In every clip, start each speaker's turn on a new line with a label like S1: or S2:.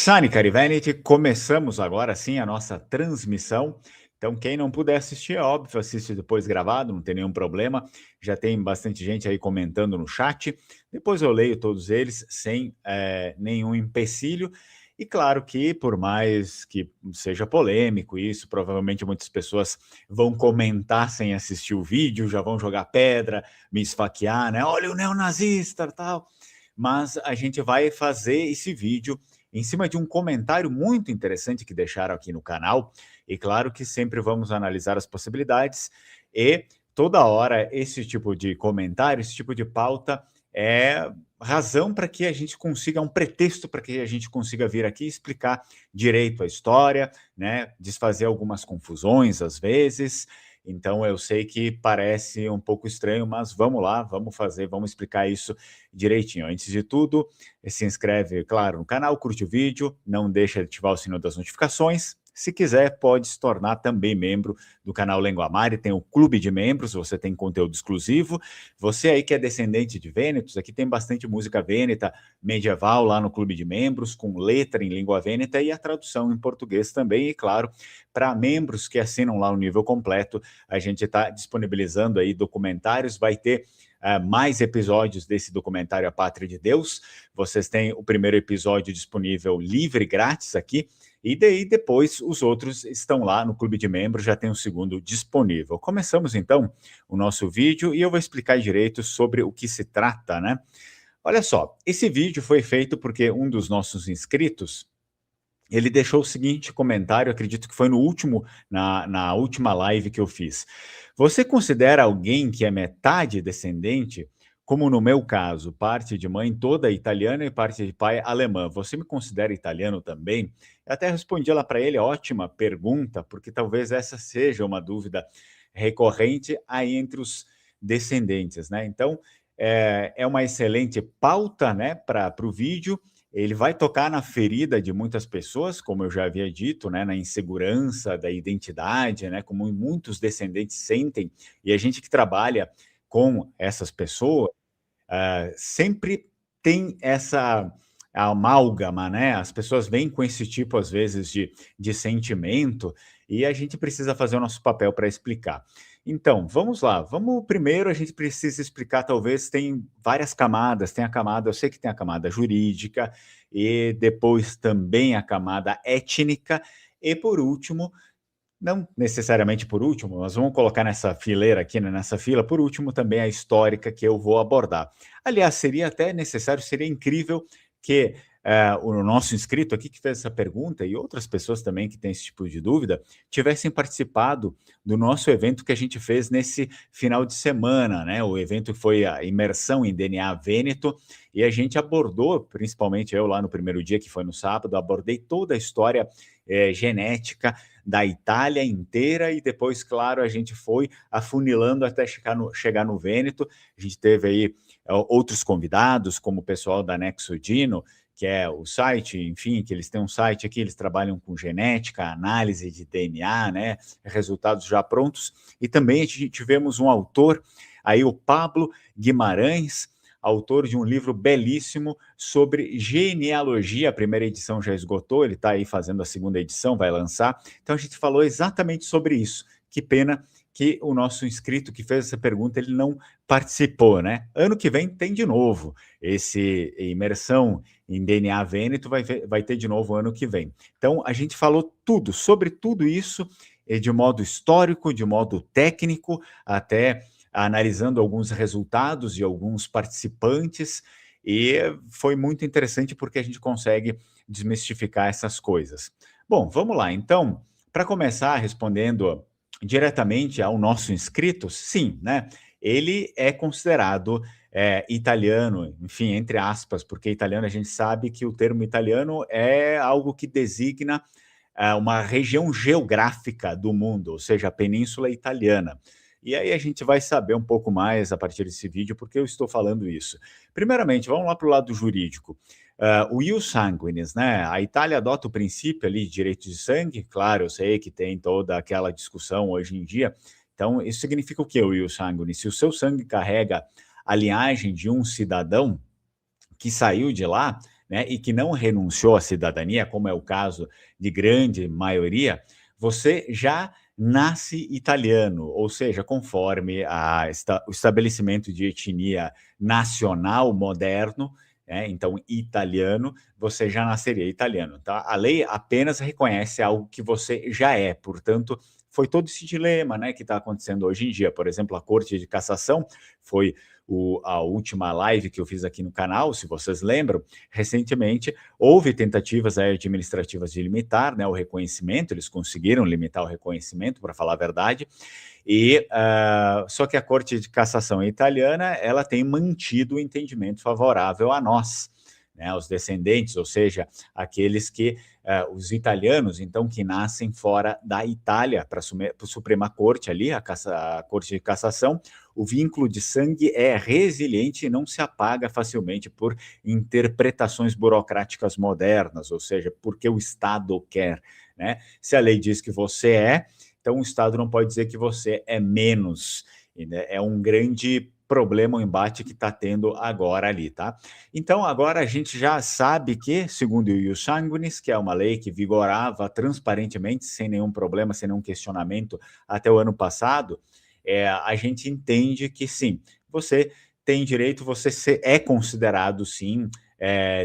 S1: Sani Carivenite, começamos agora sim a nossa transmissão. Então, quem não puder assistir, é óbvio, assiste depois gravado, não tem nenhum problema. Já tem bastante gente aí comentando no chat. Depois eu leio todos eles sem nenhum empecilho. E claro que, por mais que seja polêmico isso, provavelmente muitas pessoas vão comentar sem assistir o vídeo, já vão jogar pedra, me esfaquear, né? Olha o neonazista, tal. Mas a gente vai fazer esse vídeo em cima de um comentário muito interessante que deixaram aqui no canal. E claro que sempre vamos analisar as possibilidades e toda hora esse tipo de comentário, esse tipo de pauta é razão para que a gente consiga, um pretexto para que a gente consiga vir aqui explicar direito a história, né, desfazer algumas confusões às vezes. Então eu sei que parece um pouco estranho, mas vamos lá, vamos fazer, vamos explicar isso direitinho. Antes de tudo, se inscreve, claro, no canal, curte o vídeo, não deixa de ativar o sino das notificações. Se quiser, pode se tornar também membro do canal Lenguamare, tem o clube de membros, você tem conteúdo exclusivo. Você aí que é descendente de vênetos, aqui tem bastante música vêneta medieval lá no clube de membros, com letra em língua vêneta e a tradução em português também. E claro, para membros que assinam lá o nível completo, a gente está disponibilizando aí documentários, vai ter mais episódios desse documentário A Pátria de Deus. Vocês têm o primeiro episódio disponível livre, grátis aqui, e daí depois os outros estão lá no clube de membros, já tem o segundo disponível. Começamos então o nosso vídeo e eu vou explicar direito sobre o que se trata, né? Olha só, esse vídeo foi feito porque um dos nossos inscritos, ele deixou o seguinte comentário, acredito que foi no último, na última live que eu fiz. Você considera alguém que é metade descendente, como no meu caso, parte de mãe toda italiana e parte de pai alemã? Você me considera italiano também? Eu até respondi lá para ele, ótima pergunta, porque talvez essa seja uma dúvida recorrente aí entre os descendentes, né? Então, é uma excelente pauta, né, para o vídeo. Ele vai tocar na ferida de muitas pessoas, como eu já havia dito, né, na insegurança da identidade, né, como muitos descendentes sentem, e a gente que trabalha com essas pessoas, sempre tem essa amálgama, né? As pessoas vêm com esse tipo, às vezes, de sentimento, e a gente precisa fazer o nosso papel para explicar. Então, vamos lá. Vamos primeiro, a gente precisa explicar, talvez tem várias camadas, tem a camada, eu sei que tem a camada jurídica, e depois também a camada étnica, e por último, não necessariamente por último, nós vamos colocar nessa fileira aqui, né, nessa fila, por último também a histórica que eu vou abordar. Aliás, seria até necessário, seria incrível que o nosso inscrito aqui que fez essa pergunta e outras pessoas também que têm esse tipo de dúvida, tivessem participado do nosso evento que a gente fez nesse final de semana, né? O evento foi a imersão em DNA Vêneto e a gente abordou, principalmente eu lá no primeiro dia, que foi no sábado, abordei toda a história genética da Itália inteira e depois, claro, a gente foi afunilando até chegar no Vêneto. A gente teve aí outros convidados, como o pessoal da Nexodino, que é o site, enfim, que eles têm um site aqui, eles trabalham com genética, análise de DNA, né, resultados já prontos. E também tivemos um autor, aí o Pablo Guimarães, autor de um livro belíssimo sobre genealogia. A primeira edição já esgotou, ele está aí fazendo a segunda edição, vai lançar. Então a gente falou exatamente sobre isso. Que pena que o nosso inscrito que fez essa pergunta, ele não participou, né? Ano que vem tem de novo esse imersão em DNA Vêneto, vai ter de novo ano que vem. Então a gente falou tudo, sobre tudo isso, de modo histórico, de modo técnico, até analisando alguns resultados de alguns participantes, e foi muito interessante porque a gente consegue desmistificar essas coisas. Bom, vamos lá. Então, para começar respondendo diretamente ao nosso inscrito, sim, né? Ele é considerado italiano, enfim, entre aspas, porque italiano a gente sabe que o termo italiano é algo que designa uma região geográfica do mundo, ou seja, a Península Italiana. E aí a gente vai saber um pouco mais a partir desse vídeo, porque eu estou falando isso. Primeiramente, vamos lá para o lado jurídico. O ius sanguinis, né? A Itália adota o princípio ali de direito de sangue, claro, eu sei que tem toda aquela discussão hoje em dia. Então, isso significa o que, o ius sanguinis? Se o seu sangue carrega a linhagem de um cidadão que saiu de lá, né, e que não renunciou à cidadania, como é o caso de grande maioria, você já nasce italiano, ou seja, conforme o estabelecimento de etnia nacional moderno, né, então italiano, você já nasceria italiano. Tá? A lei apenas reconhece algo que você já é, portanto, foi todo esse dilema, né, que está acontecendo hoje em dia. Por exemplo, a Corte de Cassação foi a última live que eu fiz aqui no canal, se vocês lembram, recentemente houve tentativas administrativas de limitar, né, o reconhecimento, eles conseguiram limitar o reconhecimento, para falar a verdade, e só que a Corte de Cassação italiana ela tem mantido o entendimento favorável a nós, né, aos descendentes, ou seja, aqueles que os italianos, então, que nascem fora da Itália, para a Suprema Corte ali, a Corte de Cassação, o vínculo de sangue é resiliente e não se apaga facilmente por interpretações burocráticas modernas, ou seja, porque o Estado quer, né? Se a lei diz que você é, então o Estado não pode dizer que você é menos. E, né, é um grande problema, o embate que está tendo agora ali, tá? Então, agora a gente já sabe que, segundo o Ius Sanguinis, que é uma lei que vigorava transparentemente, sem nenhum problema, sem nenhum questionamento, até o ano passado, a gente entende que, sim, você tem direito, você é considerado, sim,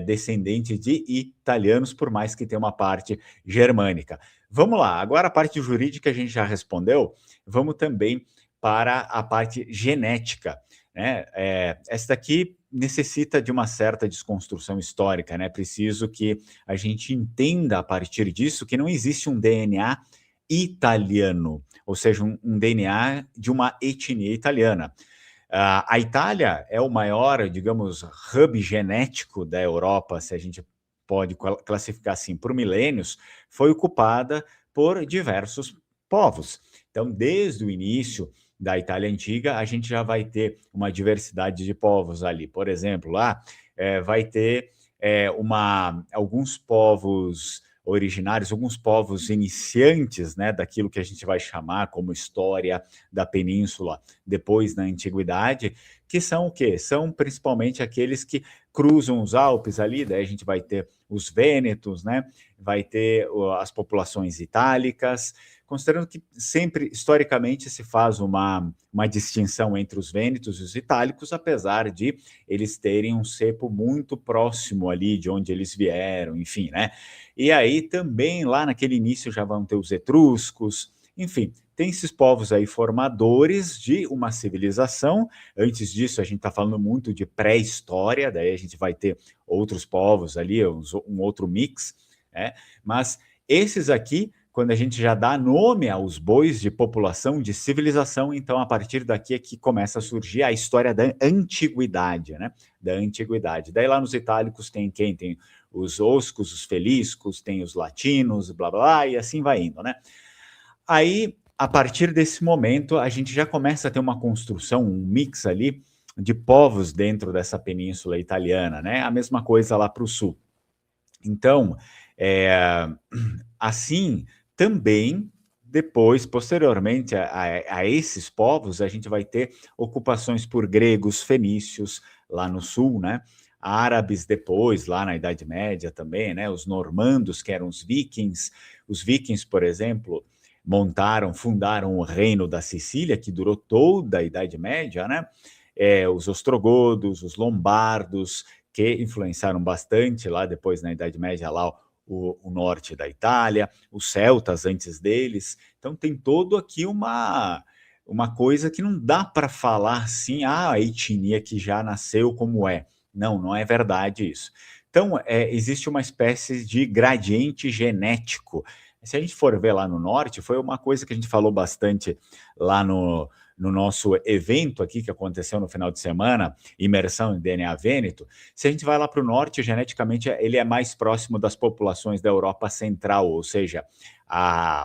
S1: descendente de italianos, por mais que tenha uma parte germânica. Vamos lá, agora a parte jurídica a gente já respondeu, vamos também para a parte genética, né? Essa daqui necessita de uma certa desconstrução histórica, né? Preciso que a gente entenda a partir disso que não existe um DNA italiano, ou seja, um DNA de uma etnia italiana. A Itália é o maior, digamos, hub genético da Europa, se a gente pode classificar assim, por milênios, foi ocupada por diversos povos. Então, desde o início da Itália Antiga, a gente já vai ter uma diversidade de povos ali. Por exemplo, lá vai ter alguns povos originários, alguns povos iniciantes, né, daquilo que a gente vai chamar como história da península depois na antiguidade, que são o quê? São principalmente aqueles que cruzam os Alpes ali, daí a gente vai ter os vênetos, né, vai ter as populações itálicas, considerando que sempre, historicamente, se faz uma distinção entre os vênetos e os itálicos, apesar de eles terem um cepo muito próximo ali de onde eles vieram, enfim, né? E aí também, lá naquele início, já vão ter os etruscos, enfim, tem esses povos aí formadores de uma civilização. Antes disso, a gente está falando muito de pré-história, daí a gente vai ter outros povos ali, um outro mix, né? Mas esses aqui, quando a gente já dá nome aos bois de população, de civilização, então a partir daqui é que começa a surgir a história da antiguidade, né? Da antiguidade. Daí lá nos itálicos tem quem? Tem os oscos, os feliscos, tem os latinos, blá blá, e assim vai indo, né? Aí, a partir desse momento, a gente já começa a ter uma construção, um mix ali de povos dentro dessa península italiana, né? A mesma coisa lá para o sul. Então, assim, também depois, posteriormente a esses povos, a gente vai ter ocupações por gregos, fenícios, lá no sul, né? Árabes depois, lá na Idade Média também, né? Os normandos, que eram os vikings. Os vikings, por exemplo, fundaram o reino da Sicília, que durou toda a Idade Média, né? Os ostrogodos, os lombardos, que influenciaram bastante lá depois na Idade Média, lá o norte da Itália, os celtas antes deles. Então tem todo aqui uma coisa que não dá para falar assim, a etnia que já nasceu como é. Não, não é verdade isso. Então, existe uma espécie de gradiente genético. Se a gente for ver lá no norte, foi uma coisa que a gente falou bastante lá no nosso evento aqui que aconteceu no final de semana, imersão em DNA Vêneto. Se a gente vai lá para o norte, geneticamente ele é mais próximo das populações da Europa Central, ou seja,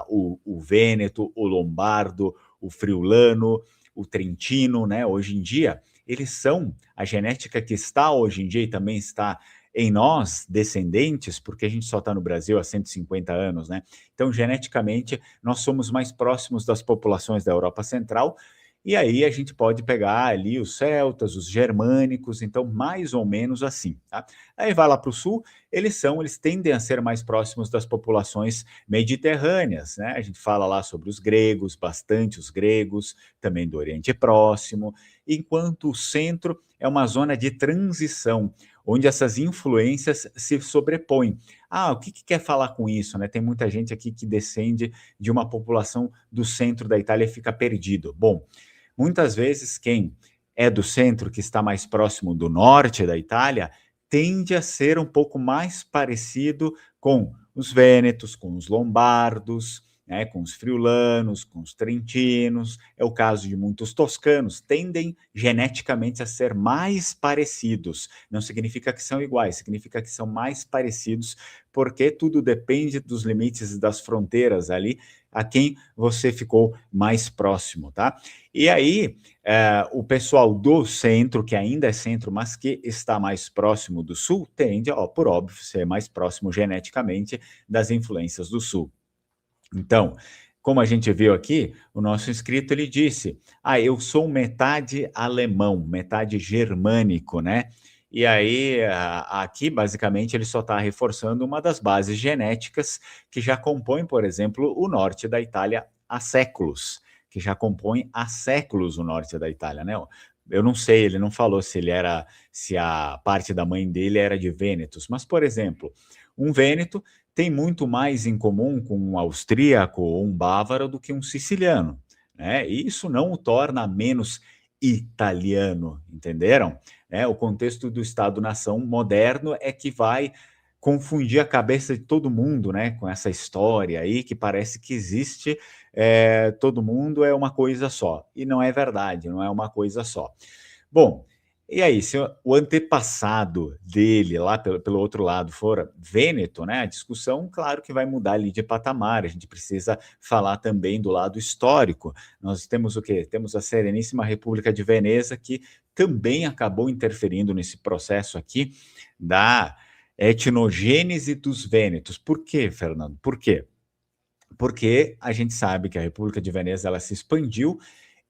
S1: o Vêneto, o Lombardo, o Friulano, o Trentino, né? Hoje em dia, eles são a genética que está hoje em dia e também está em nós, descendentes, porque a gente só está no Brasil há 150 anos, né? Então, geneticamente, nós somos mais próximos das populações da Europa Central E aí a gente pode pegar ali os celtas, os germânicos, então mais ou menos assim, tá? Aí vai lá para o sul, eles tendem a ser mais próximos das populações mediterrâneas, né? A gente fala lá sobre os gregos, bastante os gregos, também do Oriente Próximo, enquanto o centro é uma zona de transição, onde essas influências se sobrepõem. Ah, o que quer falar com isso, né? Tem muita gente aqui que descende de uma população do centro da Itália e fica perdido. Bom, muitas vezes quem é do centro, que está mais próximo do norte da Itália, tende a ser um pouco mais parecido com os vênetos, com os lombardos, né, com os friulanos, com os trentinos. É o caso de muitos toscanos, tendem geneticamente a ser mais parecidos. Não significa que são iguais, significa que são mais parecidos, porque tudo depende dos limites das fronteiras ali, a quem você ficou mais próximo, tá? E aí, o pessoal do centro, que ainda é centro, mas que está mais próximo do sul, tende, ó, por óbvio, ser mais próximo geneticamente das influências do sul. Então, como a gente viu aqui, o nosso inscrito ele disse: "Ah, eu sou metade alemão, metade germânico", né? E aí, aqui basicamente ele só está reforçando uma das bases genéticas que já compõem, por exemplo, o norte da Itália há séculos, que já compõe há séculos o norte da Itália, né? Eu não sei, ele não falou se a parte da mãe dele era de Vênetos, mas, por exemplo, um vêneto tem muito mais em comum com um austríaco ou um bávaro do que um siciliano, né? E isso não o torna menos italiano, entenderam? O contexto do Estado-nação moderno é que vai confundir a cabeça de todo mundo, né, com essa história aí que parece que existe, todo mundo é uma coisa só, e não é verdade, não é uma coisa só. Bom, e aí, se o antepassado dele, lá pelo outro lado, for vêneto, né, a discussão, claro que vai mudar ali de patamar, a gente precisa falar também do lado histórico. Nós temos o quê? Temos a Sereníssima República de Veneza, que também acabou interferindo nesse processo aqui da etnogênese dos vênetos. Por quê, Fernando? Por quê? Porque a gente sabe que a República de Veneza ela se expandiu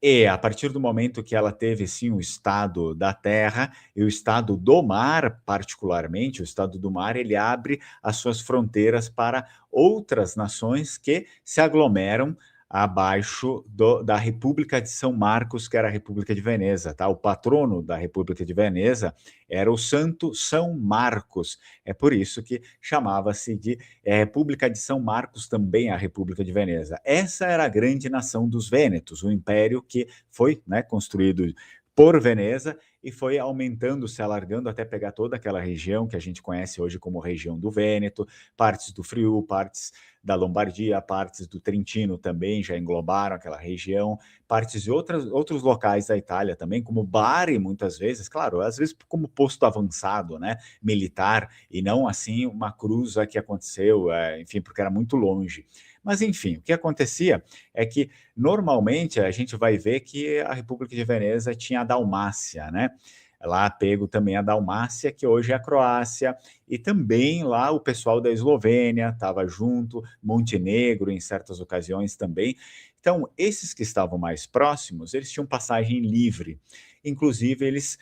S1: e a partir do momento que ela teve sim o estado da terra e o estado do mar, particularmente, o estado do mar, ele abre as suas fronteiras para outras nações que se aglomeram abaixo da República de São Marcos, que era a República de Veneza, tá? O patrono da República de Veneza era o Santo São Marcos. É por isso que chamava-se de República de São Marcos, também a República de Veneza. Essa era a grande nação dos Vênetos, o império que foi, né, construído por Veneza e foi aumentando, se alargando até pegar toda aquela região que a gente conhece hoje como região do Vêneto, partes do Friul, partes da Lombardia, partes do Trentino também já englobaram aquela região, partes de outros locais da Itália também, como Bari, muitas vezes, claro, às vezes como posto avançado, né, militar, e não assim uma cruza que aconteceu, enfim, porque era muito longe. Mas, enfim, o que acontecia é que, normalmente, a gente vai ver que a República de Veneza tinha a Dalmácia, né? Lá pego também a Dalmácia, que hoje é a Croácia, e também lá o pessoal da Eslovênia estava junto, Montenegro em certas ocasiões também. Então, esses que estavam mais próximos, eles tinham passagem livre. Inclusive, eles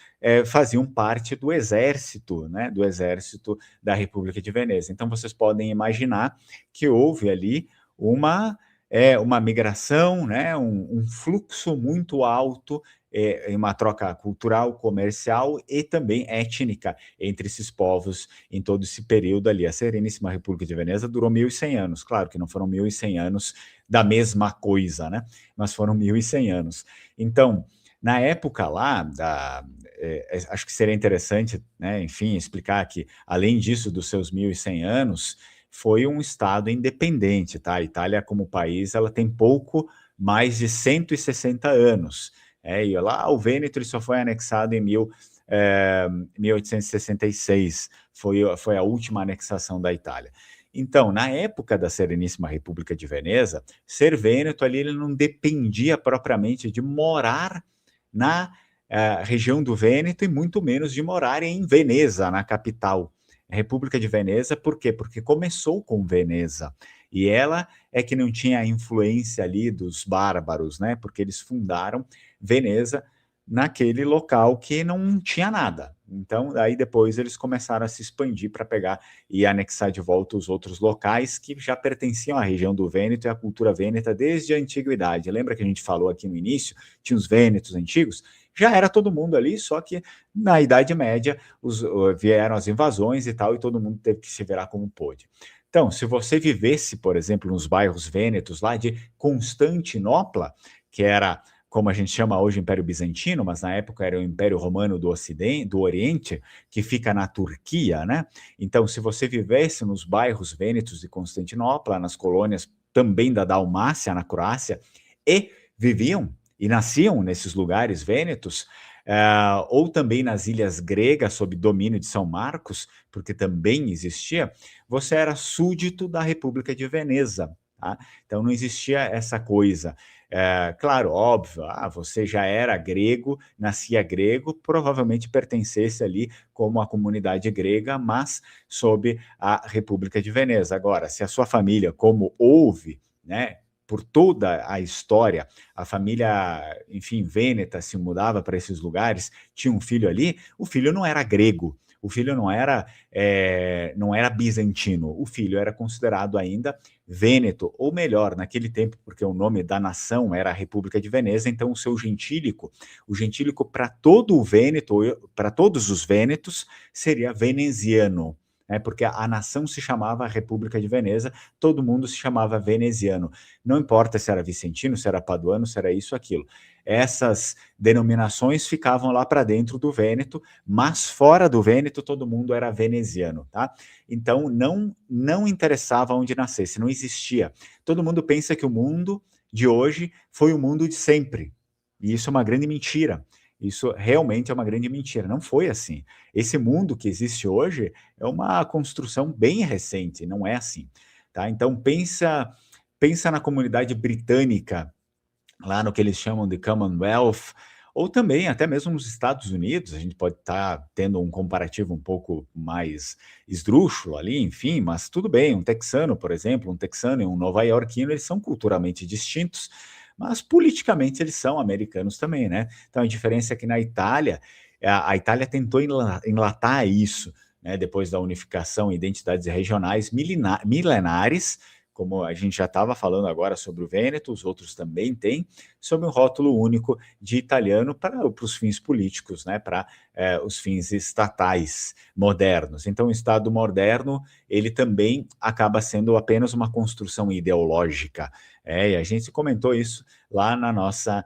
S1: faziam parte do exército, né? Do exército da República de Veneza. Então, vocês podem imaginar que houve ali uma migração, né, um fluxo muito alto em uma troca cultural, comercial e também étnica entre esses povos em todo esse período ali. A Sereníssima República de Veneza durou 1.100 anos, claro que não foram 1.100 anos da mesma coisa, né, mas foram 1.100 anos. Então, na época lá, acho que seria interessante, né, enfim, explicar que, além disso, dos seus 1.100 anos, foi um estado independente, tá? A Itália, como país, ela tem pouco mais de 160 anos. E lá o Vêneto ele só foi anexado em 1866, foi a última anexação da Itália. Então, na época da Sereníssima República de Veneza, ser vêneto ali ele não dependia propriamente de morar na região do Vêneto e muito menos de morar em Veneza, na capital. República de Veneza, por quê? Porque começou com Veneza. E ela é que não tinha a influência ali dos bárbaros, né? Porque eles fundaram Veneza naquele local que não tinha nada. Então, aí depois eles começaram a se expandir para pegar e anexar de volta os outros locais que já pertenciam à região do Vêneto e à cultura vêneta desde a antiguidade. Lembra que a gente falou aqui no início? Tinha os vênetos antigos? Já era todo mundo ali, só que na Idade Média vieram as invasões e tal, e todo mundo teve que se virar como pôde. Então, se você vivesse, por exemplo, nos bairros vênetos lá de Constantinopla, que era como a gente chama hoje Império Bizantino, mas na época era o Império Romano do Ocidente, do Oriente, que fica na Turquia, né? Então, se você vivesse nos bairros vênetos de Constantinopla, nas colônias também da Dalmácia, na Croácia, e viviam e nasciam nesses lugares vênetos, ou também nas ilhas gregas, sob domínio de São Marcos, porque também existia, você era súdito da República de Veneza. Tá? Então não existia essa coisa. Claro, óbvio, você já era grego, nascia grego, provavelmente pertencesse ali como a comunidade grega, mas sob a República de Veneza. Agora, se a sua família, como houve, né, por toda a história, a família, enfim, vêneta se mudava para esses lugares, tinha um filho ali, o filho não era grego, o filho não era bizantino, o filho era considerado ainda vêneto, ou melhor, naquele tempo, porque o nome da nação era a República de Veneza, então o gentílico para todo o Vêneto, para todos os vênetos, seria veneziano. Porque a nação se chamava República de Veneza, todo mundo se chamava veneziano. Não importa se era vicentino, se era paduano, se era isso, aquilo. Essas denominações ficavam lá para dentro do Vêneto, mas fora do Vêneto todo mundo era veneziano, tá? Então não interessava onde nascesse, não existia. Todo mundo pensa que o mundo de hoje foi o mundo de sempre. E isso é uma grande mentira. Isso realmente é uma grande mentira. Não foi assim. Esse mundo que existe hoje é uma construção bem recente, não é assim. Tá? Então pensa na comunidade britânica, lá no que eles chamam de Commonwealth, ou também até mesmo nos Estados Unidos, a gente pode estar tendo um comparativo um pouco mais esdrúxulo ali, enfim, mas tudo bem, um texano, por exemplo, um texano e um nova-iorquino, eles são culturalmente distintos, mas politicamente eles são americanos também, né? Então a diferença é que na Itália, a Itália tentou enlatar isso, né, depois da unificação, identidades regionais milenares, como a gente já estava falando agora sobre o Vêneto, os outros também têm, sob um rótulo único de italiano para os fins políticos, né, para os fins estatais modernos. Então, o Estado moderno, ele também acaba sendo apenas uma construção ideológica. E a gente comentou isso lá na nossa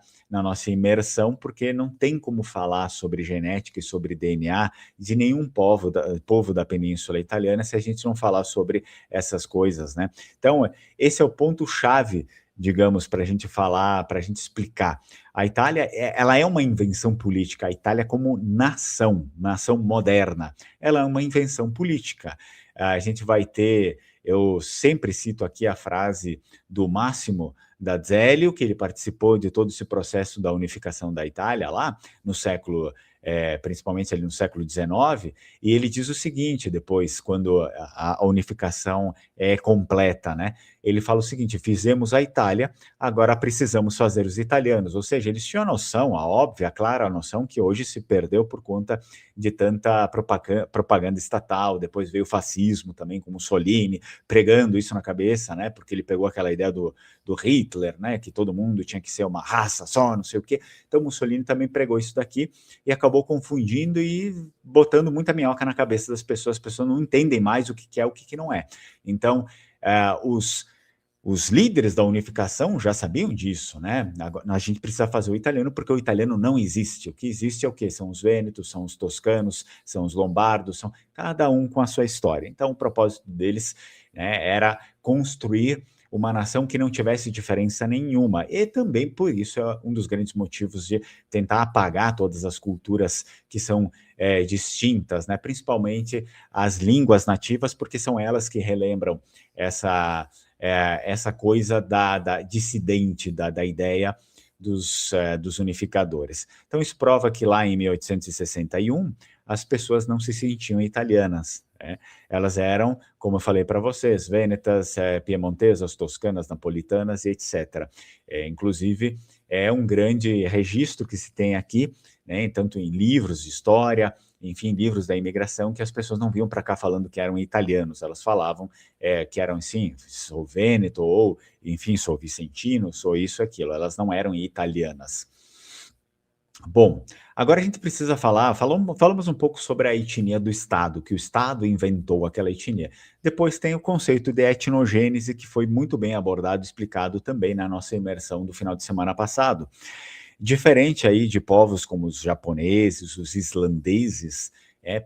S1: imersão, porque não tem como falar sobre genética e sobre DNA de nenhum povo da Península Italiana se a gente não falar sobre essas coisas, né? Então, esse é o ponto-chave, digamos, para a gente falar, para a gente explicar. A Itália, ela é uma invenção política. A Itália como nação moderna, ela é uma invenção política. A gente vai ter, eu sempre cito aqui a frase do Máximo d'Azeglio, que ele participou de todo esse processo da unificação da Itália lá no século, principalmente ali no século XIX, e ele diz o seguinte, depois, quando a unificação é completa, né? Ele fala o seguinte: fizemos a Itália, agora precisamos fazer os italianos. Ou seja, eles tinham a noção, a óbvia, a clara noção, que hoje se perdeu por conta de tanta propaganda estatal. Depois veio o fascismo também, com Mussolini, pregando isso na cabeça, né? Porque ele pegou aquela ideia do Hitler, né? Que todo mundo tinha que ser uma raça só, não sei o quê. Então Mussolini também pregou isso daqui e acabou confundindo e botando muita minhoca na cabeça das pessoas. As pessoas não entendem mais o que é, o que não é. Então, os líderes da unificação já sabiam disso, né? Agora, a gente precisa fazer o italiano porque o italiano não existe. O que existe é o quê? São os vênetos, são os toscanos, são os lombardos, são cada um com a sua história. Então, o propósito deles, né, era construir uma nação que não tivesse diferença nenhuma. E também por isso é um dos grandes motivos de tentar apagar todas as culturas que são distintas, né? Principalmente as línguas nativas, porque são elas que relembram essa coisa da dissidente, da ideia dos unificadores. Então, isso prova que lá em 1861 as pessoas não se sentiam italianas, né? Elas eram, como eu falei para vocês, vênetas, piemontesas, toscanas, napolitanas e etc. Inclusive, é um grande registro que se tem aqui, né, tanto em livros de história, enfim, livros da imigração, que as pessoas não vinham para cá falando que eram italianos, elas falavam que eram, sim, sou vêneto, ou, enfim, sou vicentino, sou isso, aquilo, elas não eram italianas. Bom, agora a gente precisa falamos um pouco sobre a etnia do Estado, que o Estado inventou aquela etnia. Depois tem o conceito de etnogênese, que foi muito bem abordado e explicado também na nossa imersão do final de semana passado. Diferente aí de povos como os japoneses, os islandeses,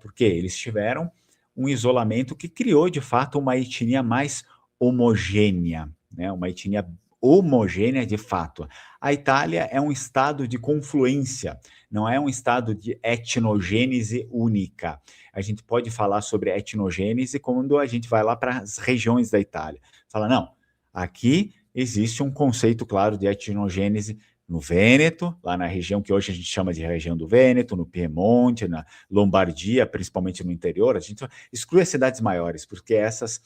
S1: porque eles tiveram um isolamento que criou de fato uma etnia mais homogênea, né, uma etnia homogênea de fato. A Itália é um estado de confluência, não é um estado de etnogênese única. A gente pode falar sobre etnogênese quando a gente vai lá para as regiões da Itália. Fala, não, aqui existe um conceito claro de etnogênese no Vêneto, lá na região que hoje a gente chama de região do Vêneto, no Piemonte, na Lombardia, principalmente no interior. A gente exclui as cidades maiores, porque essas,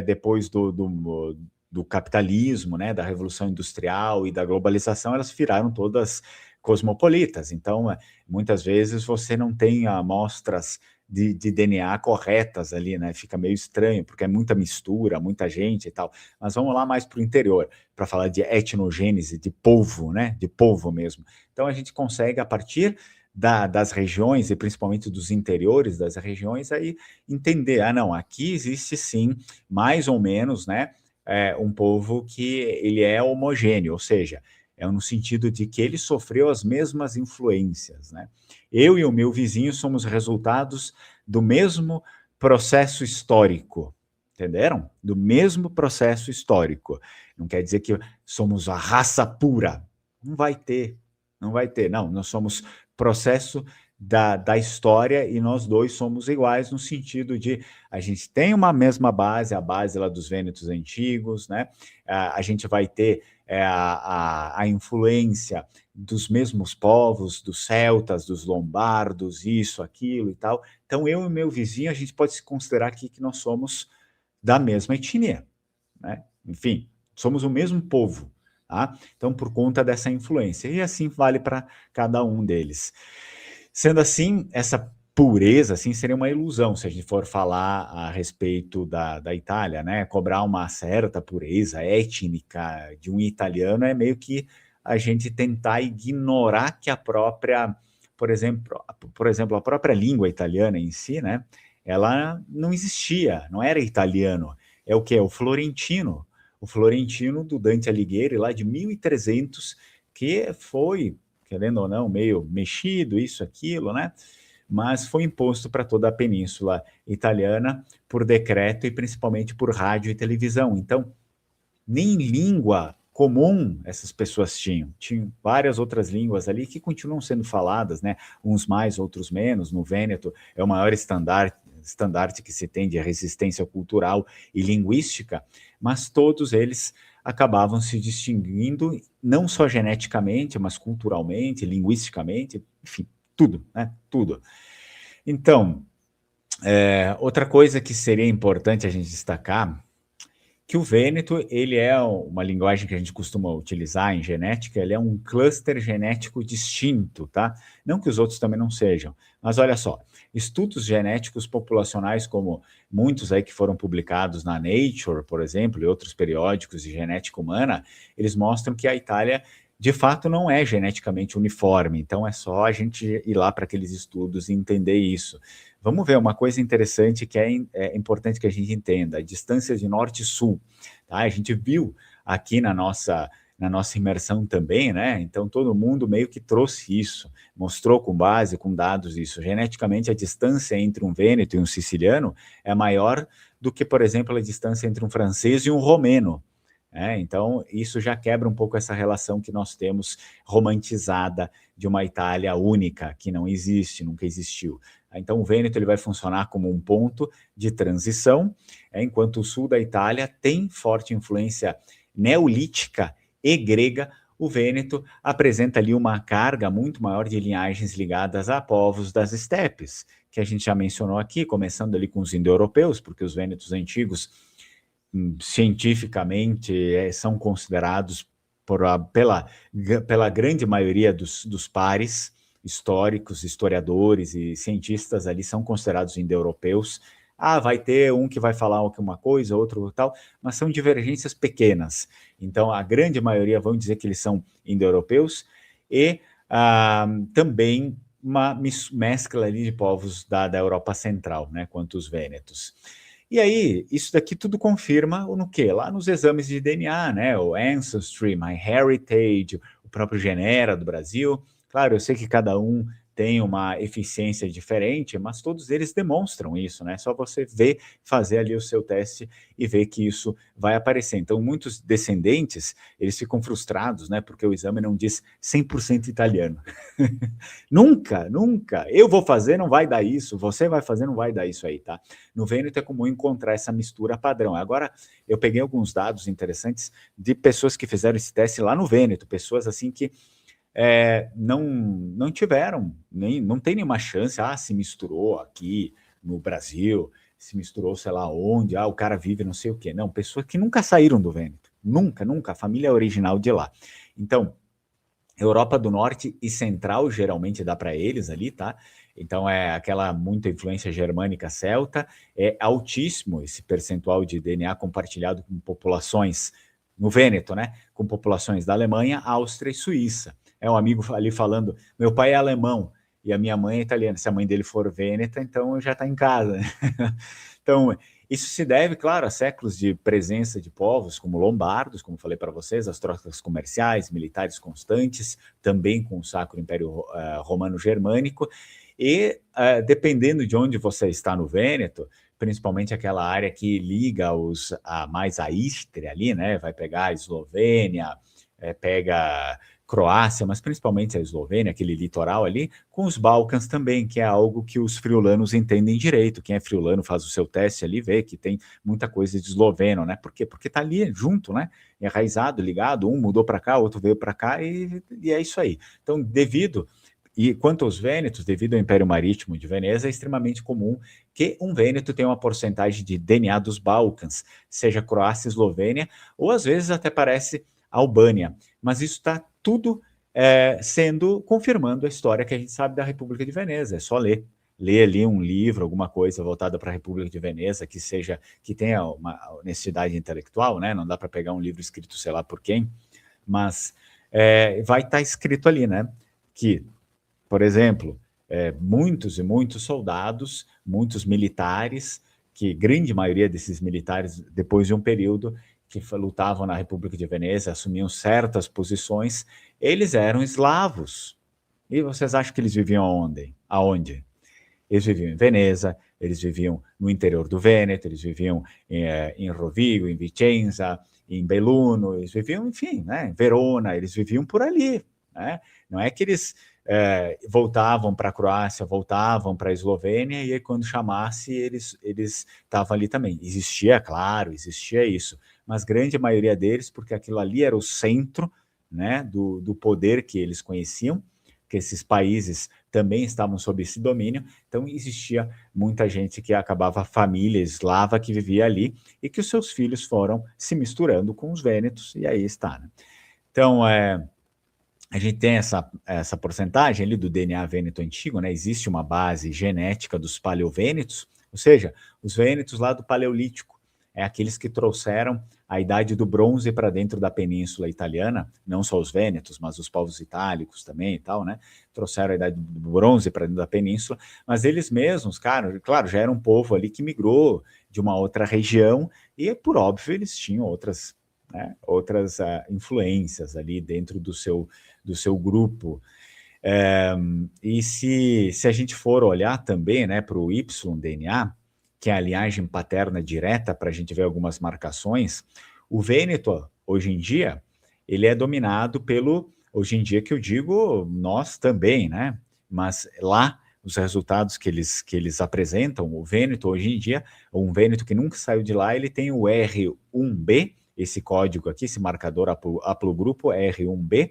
S1: depois do capitalismo, né, da revolução industrial e da globalização, elas viraram todas cosmopolitas. Então, muitas vezes você não tem amostras de DNA corretas ali, né? Fica meio estranho, porque é muita mistura, muita gente e tal. Mas vamos lá mais para o interior, para falar de etnogênese, de povo, né? De povo mesmo. Então a gente consegue, a partir das regiões, e principalmente dos interiores das regiões, aí entender, não, aqui existe sim, mais ou menos, né? Um povo que ele é homogêneo, ou seja, no sentido de que ele sofreu as mesmas influências, né? Eu e o meu vizinho somos resultados do mesmo processo histórico, entenderam? Do mesmo processo histórico. Não quer dizer que somos a raça pura. Não vai ter, não vai ter. Não, nós somos processo da história e nós dois somos iguais no sentido de a gente tem uma mesma base, a base lá dos Vênetos antigos, né? A gente vai ter a influência dos mesmos povos, dos celtas, dos lombardos, isso, aquilo e tal. Então, eu e meu vizinho, a gente pode se considerar aqui que nós somos da mesma etnia, né? Enfim, somos o mesmo povo, tá? Então, por conta dessa influência. E assim vale para cada um deles. Sendo assim, essa pureza assim, seria uma ilusão se a gente for falar a respeito da Itália, né? Cobrar uma certa pureza étnica de um italiano é meio que a gente tentar ignorar que a própria, por exemplo, a própria língua italiana em si, né? Ela não existia, não era italiano. É o que? É o florentino do Dante Alighieri, lá de 1300, que foi, querendo ou não, meio mexido, isso, aquilo, né? Mas foi imposto para toda a península italiana por decreto e principalmente por rádio e televisão. Então, nem língua comum essas pessoas tinham várias outras línguas ali que continuam sendo faladas, né? Uns mais, outros menos. No Vêneto é o maior estandarte que se tem de resistência cultural e linguística, mas todos eles acabavam se distinguindo não só geneticamente, mas culturalmente, linguisticamente, enfim, tudo, né? Tudo. Então, outra coisa que seria importante a gente destacar, que o Vêneto, ele é uma linguagem que a gente costuma utilizar em genética, ele é um cluster genético distinto, tá? Não que os outros também não sejam, mas olha só, estudos genéticos populacionais, como muitos aí que foram publicados na Nature, por exemplo, e outros periódicos de genética humana, eles mostram que a Itália, de fato, não é geneticamente uniforme, então é só a gente ir lá para aqueles estudos e entender isso. Vamos ver uma coisa interessante que é importante que a gente entenda, a distância de norte e sul. Tá? A gente viu aqui na nossa imersão também, né? Então todo mundo meio que trouxe isso, mostrou com base, com dados isso. Geneticamente, a distância entre um vêneto e um siciliano é maior do que, por exemplo, a distância entre um francês e um romeno. Então, isso já quebra um pouco essa relação que nós temos romantizada de uma Itália única, que não existe, nunca existiu. Então, o Vêneto ele vai funcionar como um ponto de transição, enquanto o sul da Itália tem forte influência neolítica e grega. O Vêneto apresenta ali uma carga muito maior de linhagens ligadas a povos das estepes, que a gente já mencionou aqui, começando ali com os indo-europeus, porque os vênetos antigos, cientificamente, são considerados pela grande maioria dos pares históricos, historiadores e cientistas ali são considerados indo-europeus. Vai ter um que vai falar uma coisa, outro tal, mas são divergências pequenas. Então, a grande maioria vão dizer que eles são indo-europeus e também uma mescla ali de povos da Europa Central, né, quanto os vênetos. E aí, isso daqui tudo confirma no quê? Lá nos exames de DNA, né? O Ancestry, MyHeritage, o próprio Genera do Brasil. Claro, eu sei que cada um tem uma eficiência diferente, mas todos eles demonstram isso, né? Só você ver, fazer ali o seu teste e ver que isso vai aparecer. Então, muitos descendentes, eles ficam frustrados, né? Porque o exame não diz 100% italiano. Nunca, nunca. Eu vou fazer, não vai dar isso. Você vai fazer, não vai dar isso aí, tá? No Vêneto é comum encontrar essa mistura padrão. Agora, eu peguei alguns dados interessantes de pessoas que fizeram esse teste lá no Vêneto, pessoas assim que não tiveram, não tem nenhuma chance, se misturou aqui no Brasil, se misturou sei lá onde, o cara vive não sei o quê. Não, pessoas que nunca saíram do Vêneto, nunca, a família é original de lá. Então, Europa do Norte e Central geralmente dá para eles ali, tá? Então é aquela muita influência germânica celta, é altíssimo esse percentual de DNA compartilhado com populações no Vêneto, né? Com populações da Alemanha, Áustria e Suíça. É um amigo ali falando, meu pai é alemão e a minha mãe é italiana. Se a mãe dele for vêneta, então já está em casa. Então, isso se deve, claro, a séculos de presença de povos como lombardos, como falei para vocês, as trocas comerciais, militares constantes, também com o Sacro Império Romano Germânico, e dependendo de onde você está no Vêneto, principalmente aquela área que liga mais a Istria ali, né? Vai pegar a Eslovênia, pega Croácia, mas principalmente a Eslovênia, aquele litoral ali, com os Balcãs também, que é algo que os friulanos entendem direito. Quem é friulano faz o seu teste ali, vê que tem muita coisa de esloveno, né? Por quê? Porque tá ali junto, né? Enraizado, ligado, um mudou para cá, outro veio para cá e é isso aí. Então, quanto aos vênetos, devido ao Império Marítimo de Veneza, é extremamente comum que um vêneto tenha uma porcentagem de DNA dos Balcãs, seja Croácia, Eslovênia, ou às vezes até parece Albânia. Mas isso está tudo confirmando a história que a gente sabe da República de Veneza. É só ler ali um livro, alguma coisa voltada para a República de Veneza, que tenha uma honestidade intelectual, né? Não dá para pegar um livro escrito sei lá por quem, mas vai estar escrito ali, né? Que, por exemplo, muitos e muitos soldados, muitos militares, que grande maioria desses militares, depois de um período que lutavam na República de Veneza, assumiam certas posições, eles eram eslavos. E vocês acham que eles viviam aonde? Eles viviam em Veneza, eles viviam no interior do Vêneto, eles viviam em Rovigo, em Vicenza, em Belluno, eles viviam, enfim, né, em Verona, eles viviam por ali, né? Não é que eles voltavam para a Croácia, voltavam para a Eslovênia, e aí quando chamasse, eles estavam ali também. Existia isso, mas grande maioria deles, porque aquilo ali era o centro, né, do poder que eles conheciam, que esses países também estavam sob esse domínio, então existia muita gente que acabava, família eslava que vivia ali, e que os seus filhos foram se misturando com os vênetos, e aí está, né? Então, a gente tem essa porcentagem ali do DNA vêneto antigo, né? Existe uma base genética dos paleovênetos, ou seja, os vênetos lá do Paleolítico, aqueles que trouxeram a idade do bronze para dentro da península italiana, não só os vênetos, mas os povos itálicos também e tal, né? Trouxeram a idade do bronze para dentro da península, mas eles mesmos, cara, claro, já era um povo ali que migrou de uma outra região e, por óbvio, eles tinham outras influências ali dentro do seu grupo. E se a gente for olhar também, né, para o Y-DNA, que é a linhagem paterna direta, para a gente ver algumas marcações, o Vêneto, hoje em dia, ele é dominado hoje em dia que eu digo, nós também, né? Mas lá, os resultados que eles apresentam, o Vêneto, hoje em dia, um Vêneto que nunca saiu de lá, ele tem o R1B, esse código aqui, esse marcador haplogrupo R1B,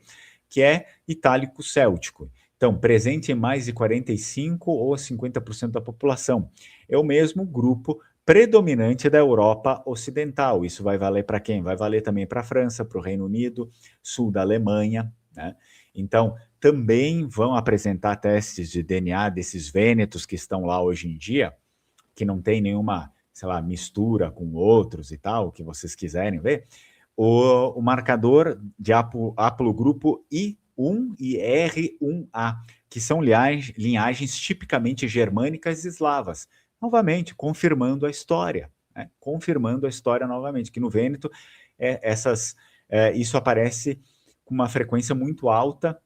S1: que é itálico-céltico. Então, presente em mais de 45 ou 50% da população. É o mesmo grupo predominante da Europa Ocidental. Isso vai valer para quem? Vai valer também para a França, para o Reino Unido, sul da Alemanha, né? Então, também vão apresentar testes de DNA desses vênetos que estão lá hoje em dia, que não tem nenhuma, sei lá, mistura com outros e tal, que vocês quiserem ver, o marcador de haplogrupo I1 e R1A, que são linhagens tipicamente germânicas e eslavas. Novamente, confirmando a história, né? Confirmando a história novamente, que no Vêneto isso aparece com uma frequência muito alta,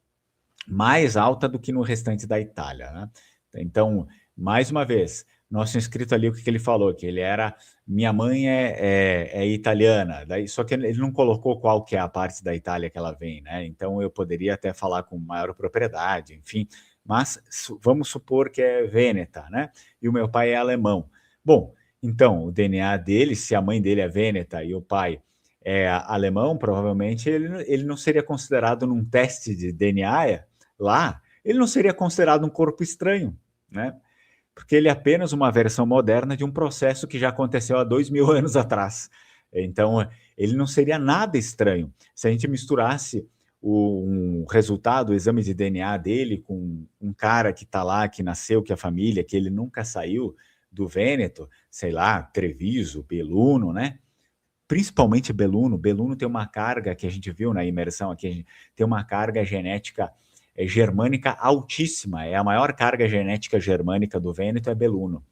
S1: mais alta do que no restante da Itália, né? Então, mais uma vez, nosso inscrito ali, o que ele falou? Que ele era, minha mãe é italiana, daí, só que ele não colocou qual que é a parte da Itália que ela vem, né? Então eu poderia até falar com maior propriedade, enfim, mas vamos supor que é vêneta, né? E o meu pai é alemão. Bom, então o DNA dele, se a mãe dele é vêneta e o pai é alemão, provavelmente ele não seria considerado num teste de DNA lá, ele não seria considerado um corpo estranho, né? Porque ele é apenas uma versão moderna de um processo que já aconteceu há 2000 anos atrás. Então, ele não seria nada estranho. Se a gente misturasse um resultado, o exame de DNA dele com um cara que está lá, que nasceu, que é a família, que ele nunca saiu do Vêneto, sei lá, Treviso, Belluno, né? Principalmente Belluno. Belluno tem uma carga que a gente viu na imersão aqui, tem uma carga genética germânica altíssima, é a maior carga genética germânica do Vêneto, é Belluno.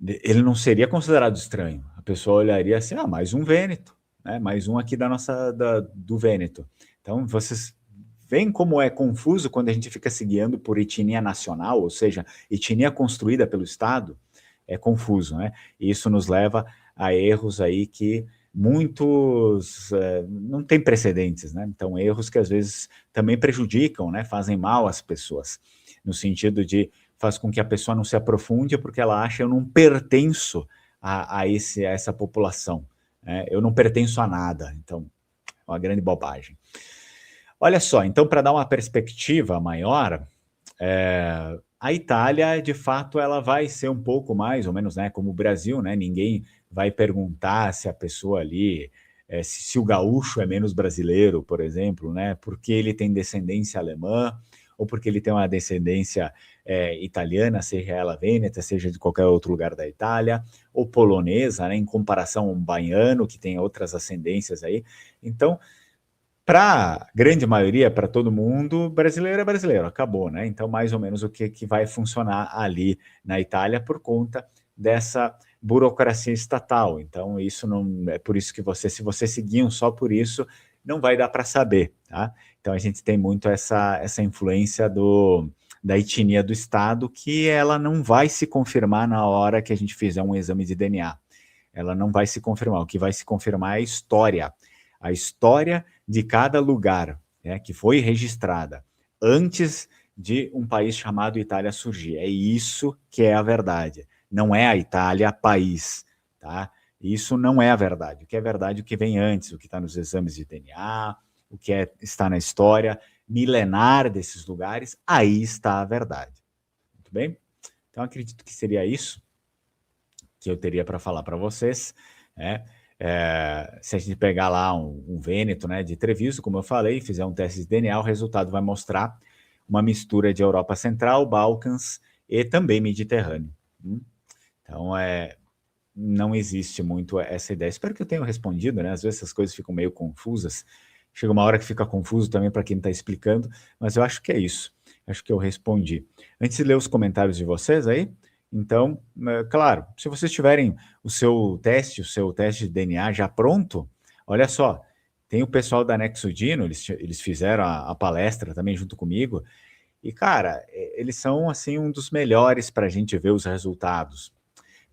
S1: Ele não seria considerado estranho. A pessoa olharia assim, mais um Vêneto, né? Mais um aqui do Vêneto. Então, vocês veem como é confuso quando a gente fica se guiando por etnia nacional, ou seja, etnia construída pelo Estado, é confuso, né? E isso nos leva a erros aí que muitos não tem precedentes, né? Então, erros que às vezes também prejudicam, né? Fazem mal às pessoas, no sentido de faz com que a pessoa não se aprofunde porque ela acha eu não pertenço a essa população, né? Eu não pertenço a nada, então é uma grande bobagem. Olha só, então para dar uma perspectiva maior, a Itália, de fato, ela vai ser um pouco mais ou menos, né, como o Brasil, né? Ninguém vai perguntar se a pessoa ali, se o gaúcho é menos brasileiro, por exemplo, né? Porque ele tem descendência alemã ou porque ele tem uma descendência italiana, seja ela vêneta, seja de qualquer outro lugar da Itália, ou polonesa, né? Em comparação a um baiano que tem outras ascendências aí. Então, para a grande maioria, para todo mundo, brasileiro é brasileiro, acabou, né? Então, mais ou menos o que vai funcionar ali na Itália por conta dessa burocracia estatal. Então, isso não é por isso que se você seguir só por isso, não vai dar para saber, tá? Então, a gente tem muito essa influência da etnia do Estado, que ela não vai se confirmar na hora que a gente fizer um exame de DNA. Ela não vai se confirmar. O que vai se confirmar é a história de cada lugar, né, que foi registrada antes de um país chamado Itália surgir. É isso que é a verdade. Não é a Itália país, tá? Isso não é a verdade. O que é verdade é o que vem antes, o que está nos exames de DNA, o que está na história milenar desses lugares, aí está a verdade. Muito bem? Então, acredito que seria isso que eu teria para falar para vocês, né? Se a gente pegar lá um Vêneto, né, de Treviso, como eu falei, fizer um teste de DNA, o resultado vai mostrar uma mistura de Europa Central, Balcãs e também Mediterrâneo. Então, não existe muito essa ideia. Espero que eu tenha respondido, né? Às vezes essas coisas ficam meio confusas. Chega uma hora que fica confuso também para quem está explicando, mas eu acho que é isso. Acho que eu respondi. Antes de ler os comentários de vocês aí, então, claro, se vocês tiverem o seu teste de DNA já pronto, olha só, tem o pessoal da Nexudino, eles fizeram a palestra também junto comigo, e, cara, eles são, assim, um dos melhores para a gente ver os resultados,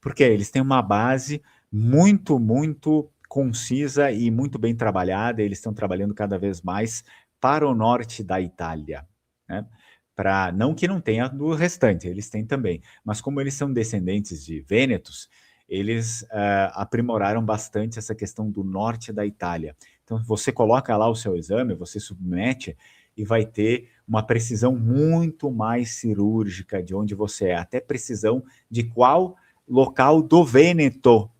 S1: porque eles têm uma base muito, muito concisa e muito bem trabalhada, eles estão trabalhando cada vez mais para o norte da Itália, né? Não que não tenha do restante, eles têm também, mas como eles são descendentes de vênetos, eles aprimoraram bastante essa questão do norte da Itália. Então, você coloca lá o seu exame, você submete, e vai ter uma precisão muito mais cirúrgica de onde você é, até precisão de qual local do Vêneto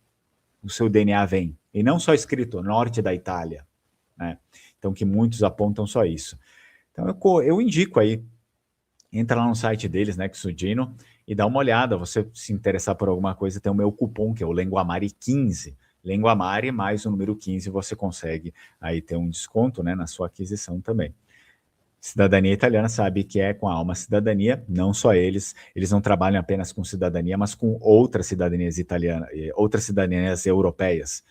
S1: o seu DNA vem, e não só escrito norte da Itália, né? Então, que muitos apontam só isso. Então, eu indico aí, entra lá no site deles, né, Xudino, e dá uma olhada. Você se interessar por alguma coisa, tem o meu cupom, que é o Lenguamari15. Lenguamari mais o número 15, você consegue aí ter um desconto, né, na sua aquisição também. Cidadania italiana sabe que é com a alma cidadania, não só eles não trabalham apenas com cidadania, mas com outras cidadanias italianas, outras cidadanias europeias,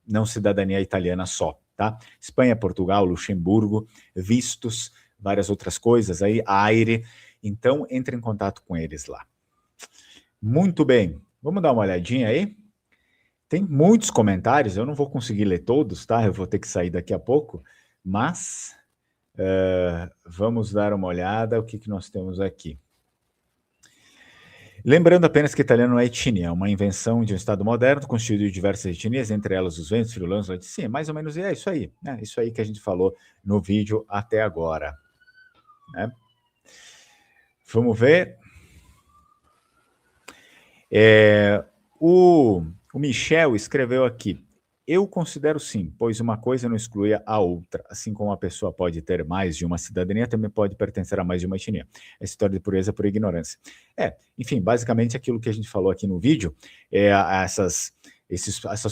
S1: não cidadania italiana só, tá? Espanha, Portugal, Luxemburgo, vistos, várias outras coisas aí, AIRE, então entre em contato com eles lá. Muito bem, vamos dar uma olhadinha aí? Tem muitos comentários, eu não vou conseguir ler todos, tá? Eu vou ter que sair daqui a pouco, mas vamos dar uma olhada, o que nós temos aqui. Lembrando apenas que italiano não é etnia, é uma invenção de um Estado moderno, constituído de diversas etnias, entre elas os ventos, friulanos, sim, mais ou menos é isso aí, né? Isso aí que a gente falou no vídeo até agora, né? Vamos ver. O Michel escreveu aqui: eu considero sim, pois uma coisa não exclui a outra. Assim como uma pessoa pode ter mais de uma cidadania, também pode pertencer a mais de uma etnia. Essa história de pureza por ignorância. Enfim, basicamente aquilo que a gente falou aqui no vídeo, essas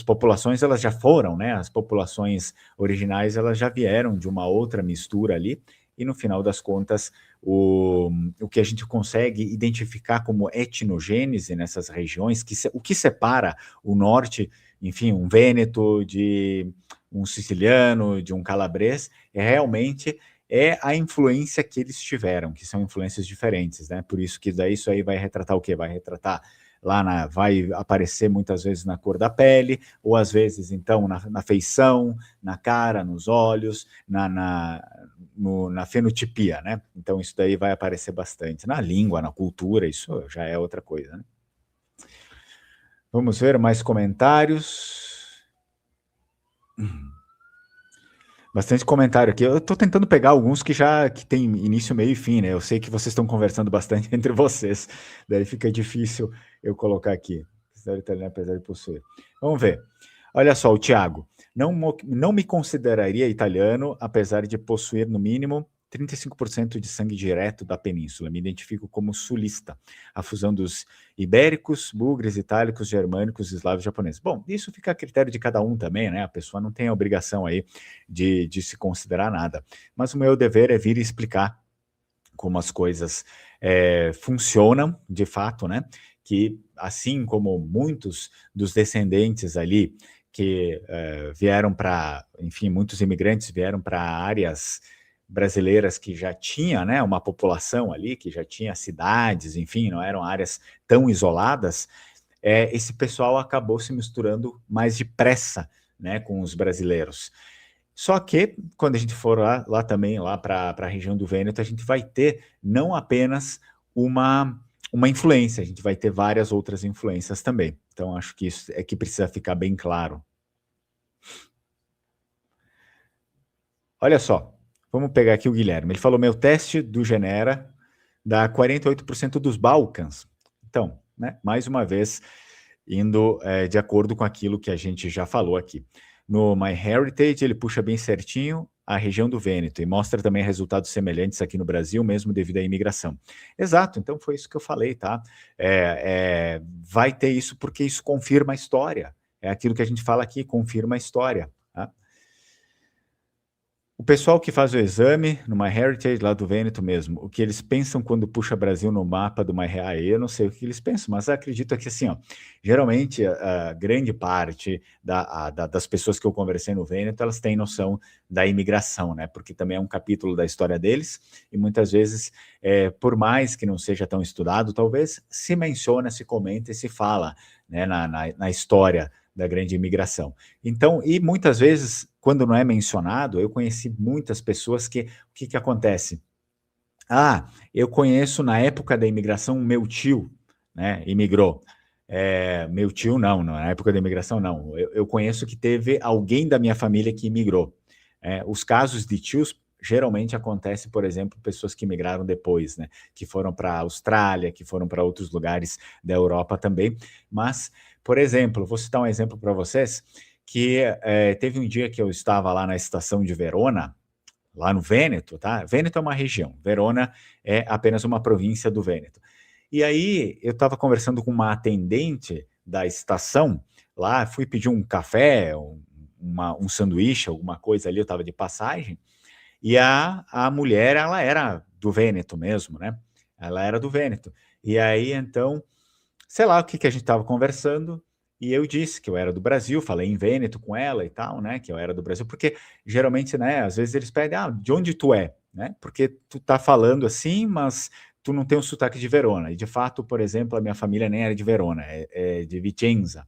S1: populações, elas já foram, né? As populações originais, elas já vieram de uma outra mistura ali, e no final das contas, o que a gente consegue identificar como etnogênese nessas regiões, o que separa o norte, enfim, um vêneto de um siciliano, de um calabrês, realmente a influência que eles tiveram, que são influências diferentes, né? Por isso que daí isso aí vai retratar o quê? Vai retratar vai aparecer muitas vezes na cor da pele, ou às vezes, então, na feição, na cara, nos olhos, na fenotipia, né? Então, isso daí vai aparecer bastante. Na língua, na cultura, isso já é outra coisa, né? Vamos ver mais comentários. Bastante comentário aqui. Eu estou tentando pegar alguns que tem início, meio e fim, né? Eu sei que vocês estão conversando bastante entre vocês, daí fica difícil eu colocar aqui. Italiano, apesar de possuir. Vamos ver. Olha só, o Thiago. Não me consideraria italiano, apesar de possuir, no mínimo, 35% de sangue direto da península. Me identifico como sulista, a fusão dos ibéricos, bugres, itálicos, germânicos, eslavos, japoneses. Bom, isso fica a critério de cada um também, né? A pessoa não tem a obrigação aí de se considerar nada. Mas o meu dever é vir explicar como as coisas funcionam, de fato, né? Que assim como muitos dos descendentes ali que vieram para, enfim, muitos imigrantes vieram para áreas brasileiras que já tinha, né, uma população ali, que já tinha cidades, enfim, não eram áreas tão isoladas, esse pessoal acabou se misturando mais depressa, né, com os brasileiros. Só que, quando a gente for lá também, lá para a região do Vêneto, a gente vai ter não apenas uma influência, a gente vai ter várias outras influências também. Então, acho que isso é que precisa ficar bem claro. Olha só, vamos pegar aqui o Guilherme. Ele falou, meu teste do Genera dá 48% dos Balcãs. Então, né, mais uma vez, indo de acordo com aquilo que a gente já falou aqui. No MyHeritage, ele puxa bem certinho a região do Vêneto e mostra também resultados semelhantes aqui no Brasil, mesmo devido à imigração. Exato, então foi isso que eu falei, tá? Vai ter isso porque isso confirma a história. É aquilo que a gente fala aqui, confirma a história. Tá? O pessoal que faz o exame no MyHeritage, lá do Vêneto mesmo, o que eles pensam quando puxa Brasil no mapa do MyHeritage, eu não sei o que eles pensam, mas acredito que assim, ó, geralmente a grande parte das pessoas que eu conversei no Vêneto, elas têm noção da imigração, né? Porque também é um capítulo da história deles, e muitas vezes, por mais que não seja tão estudado, talvez se menciona, se comenta e se fala, né, na história da grande imigração. Então, e muitas vezes, quando não é mencionado, eu conheci muitas pessoas que, o que acontece? Eu conheço na época da imigração meu tio, né, imigrou. Meu tio não, na época da imigração não. Eu conheço que teve alguém da minha família que imigrou. Os casos de tios geralmente acontece, por exemplo, pessoas que migraram depois, né, que foram para a Austrália, que foram para outros lugares da Europa também. Mas, por exemplo, vou citar um exemplo para vocês, que teve um dia que eu estava lá na estação de Verona, lá no Vêneto, tá? Vêneto é uma região, Verona é apenas uma província do Vêneto. E aí eu estava conversando com uma atendente da estação lá, fui pedir um café, um sanduíche, alguma coisa ali, eu estava de passagem, e a mulher, ela era do Vêneto mesmo, né? Ela era do Vêneto. E aí, então, sei lá o que a gente estava conversando, e eu disse que eu era do Brasil, falei em Vêneto com ela e tal, né? Que eu era do Brasil, porque geralmente, né? Às vezes eles pedem, de onde tu é, né? Porque tu tá falando assim, mas tu não tem o sotaque de Verona. E de fato, por exemplo, a minha família nem era de Verona, é de Vicenza.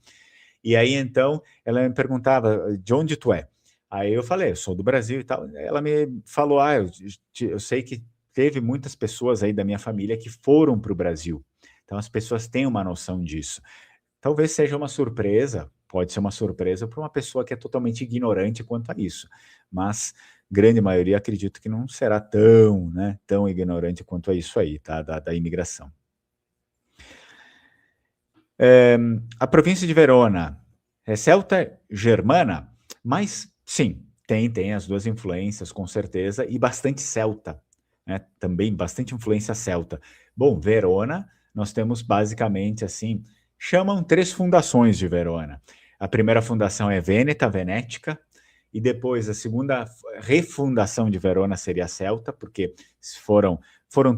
S1: E aí, então, ela me perguntava, de onde tu é? Aí eu falei, eu sou do Brasil e tal. Ela me falou, eu sei que teve muitas pessoas aí da minha família que foram para o Brasil. Então, as pessoas têm uma noção disso. Talvez seja uma surpresa, pode ser uma surpresa para uma pessoa que é totalmente ignorante quanto a isso. Mas, grande maioria, acredito que não será tão, né, tão ignorante quanto a isso aí, tá? Da imigração. A província de Verona é celta germana, mas sim, tem as duas influências, com certeza, e bastante celta, né? Também bastante influência celta. Bom, Verona, nós temos basicamente assim, chamam 3 fundações de Verona. A primeira fundação é Vêneta, Venética, e depois a segunda refundação de Verona seria celta, porque foram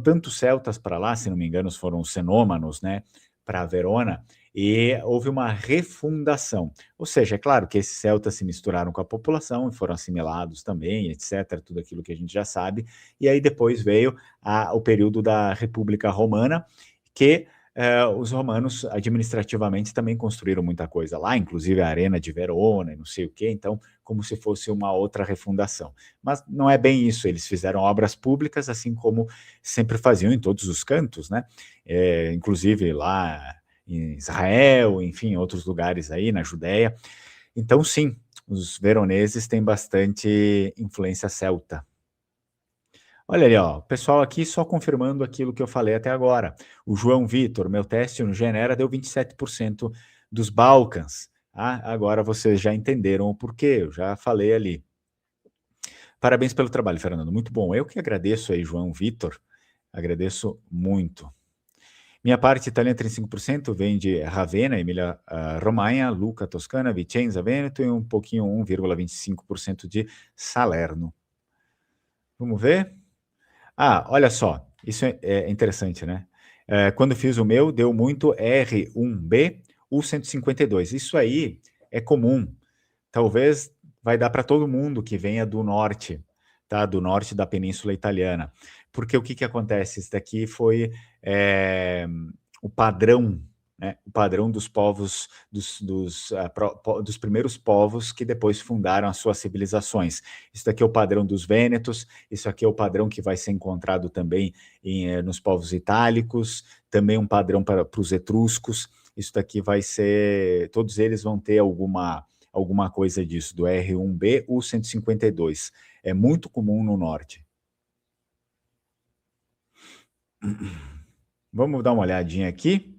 S1: tantos celtas para lá, se não me engano, foram os cenômanos, né, para Verona, e houve uma refundação. Ou seja, é claro que esses celtas se misturaram com a população e foram assimilados também, etc., tudo aquilo que a gente já sabe, e aí depois veio o período da República Romana, que os romanos administrativamente também construíram muita coisa lá, inclusive a Arena de Verona e não sei o quê, então como se fosse uma outra refundação. Mas não é bem isso, eles fizeram obras públicas, assim como sempre faziam em todos os cantos, né? Inclusive lá em Israel, enfim, em outros lugares aí, na Judéia. Então, sim, os veroneses têm bastante influência celta. Olha ali, ó, o pessoal aqui só confirmando aquilo que eu falei até agora. O João Vitor, meu teste no Genera deu 27% dos Balcãs. Agora vocês já entenderam o porquê, eu já falei ali. Parabéns pelo trabalho, Fernando, muito bom. Eu que agradeço aí, João Vitor, agradeço muito. Minha parte italiana 35% vem de Ravenna, Emília Romanha, Lucca, Toscana, Vicenza, Vêneto e um pouquinho, 1,25% de Salerno. Vamos ver? Olha só, isso é interessante, né? Quando fiz o meu, deu muito R1B, U152. Isso aí é comum. Talvez vai dar para todo mundo que venha do norte, tá? Do norte da Península Italiana. Porque o que acontece? Isso daqui foi o padrão, né? O padrão dos povos, dos primeiros povos que depois fundaram as suas civilizações. Isso daqui é o padrão dos vênetos, isso aqui é o padrão que vai ser encontrado também nos povos itálicos, também um padrão para os etruscos. Isso daqui vai ser, todos eles vão ter alguma coisa disso, do R1B U152. É muito comum no norte. Vamos dar uma olhadinha aqui.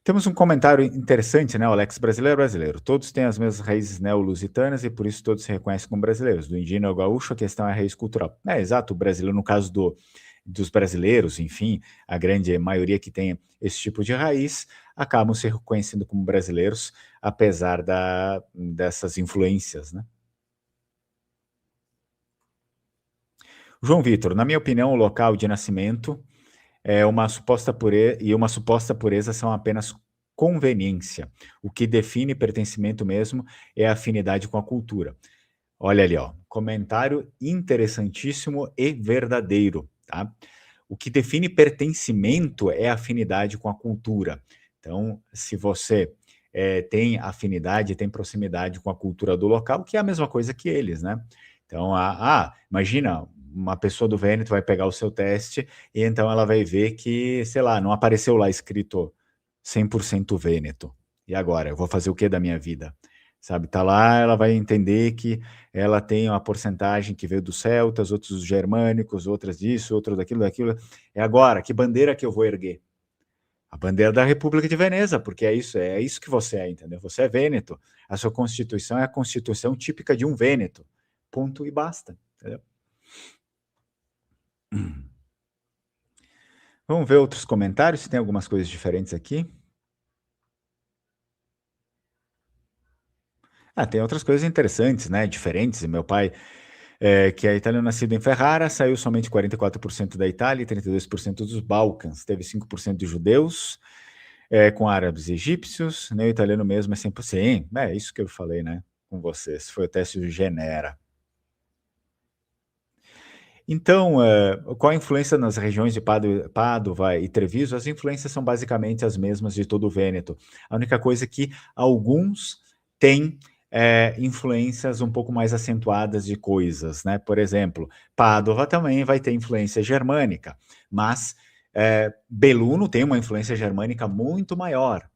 S1: Temos um comentário interessante, né, Alex? Brasileiro é brasileiro. Todos têm as mesmas raízes neolusitanas e por isso todos se reconhecem como brasileiros. Do indígena ao gaúcho, a questão é a raiz cultural. Exato, o brasileiro, no caso dos brasileiros, enfim, a grande maioria que tem esse tipo de raiz, acabam se reconhecendo como brasileiros, apesar dessas influências, né? João Vitor, na minha opinião, o local de nascimento uma suposta pureza são apenas conveniência. O que define pertencimento mesmo é a afinidade com a cultura. Olha ali, ó, comentário interessantíssimo e verdadeiro, tá? O que define pertencimento é a afinidade com a cultura. Então, se você tem afinidade, tem proximidade com a cultura do local, que é a mesma coisa que eles, né? Então, imagina, uma pessoa do Vêneto vai pegar o seu teste e então ela vai ver que, sei lá, não apareceu lá escrito 100% Vêneto. E agora, eu vou fazer o que da minha vida? sabe? Tá lá, ela vai entender que ela tem uma porcentagem que veio dos celtas, outros dos germânicos, outras disso, outro daquilo, daquilo. É agora, que bandeira que eu vou erguer? A bandeira da República de Veneza, porque é isso que você é, entendeu? Você é vêneto. A sua constituição é a constituição típica de um vêneto. Ponto e basta, entendeu? Vamos ver outros comentários, se tem algumas coisas diferentes aqui. Tem outras coisas interessantes, né? Diferentes. Meu pai, que é italiano, nascido em Ferrara, saiu somente 44% da Itália e 32% dos Balcãs. Teve 5% de judeus, com árabes e egípcios, né? O italiano mesmo é 100%. É isso que eu falei, né? Com vocês. Foi o teste de Genera. Então, qual a influência nas regiões de Pádua e Treviso? As influências são basicamente as mesmas de todo o Vêneto. A única coisa é que alguns têm influências um pouco mais acentuadas de coisas, né? Por exemplo, Pádua também vai ter influência germânica, mas Belluno tem uma influência germânica muito maior.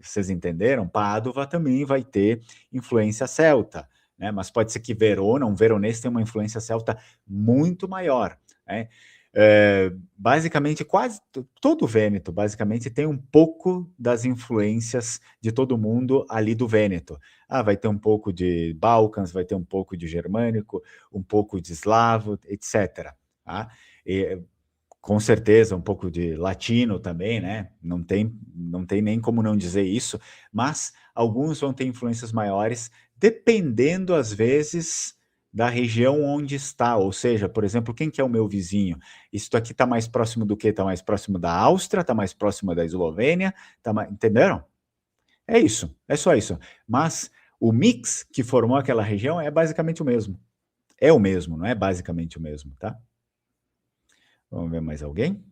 S1: Vocês entenderam? Pádua também vai ter influência celta, né? Mas pode ser que Verona, um veronês, tenha uma influência celta muito maior, né? Basicamente, quase todo o Vêneto, basicamente, tem um pouco das influências de todo mundo ali do Vêneto. Vai ter um pouco de Balcãs, vai ter um pouco de germânico, um pouco de eslavo, etc. Tá? Com certeza, um pouco de latino também, né? Não tem nem como não dizer isso, mas alguns vão ter influências maiores, dependendo, às vezes, da região onde está. Ou seja, por exemplo, quem que é o meu vizinho? Isso aqui está mais próximo do quê? Está mais próximo da Áustria, está mais próximo da Eslovênia, entenderam? É isso, é só isso. Mas o mix que formou aquela região é basicamente o mesmo. É o mesmo, não é basicamente o mesmo, tá? Vamos ver mais alguém?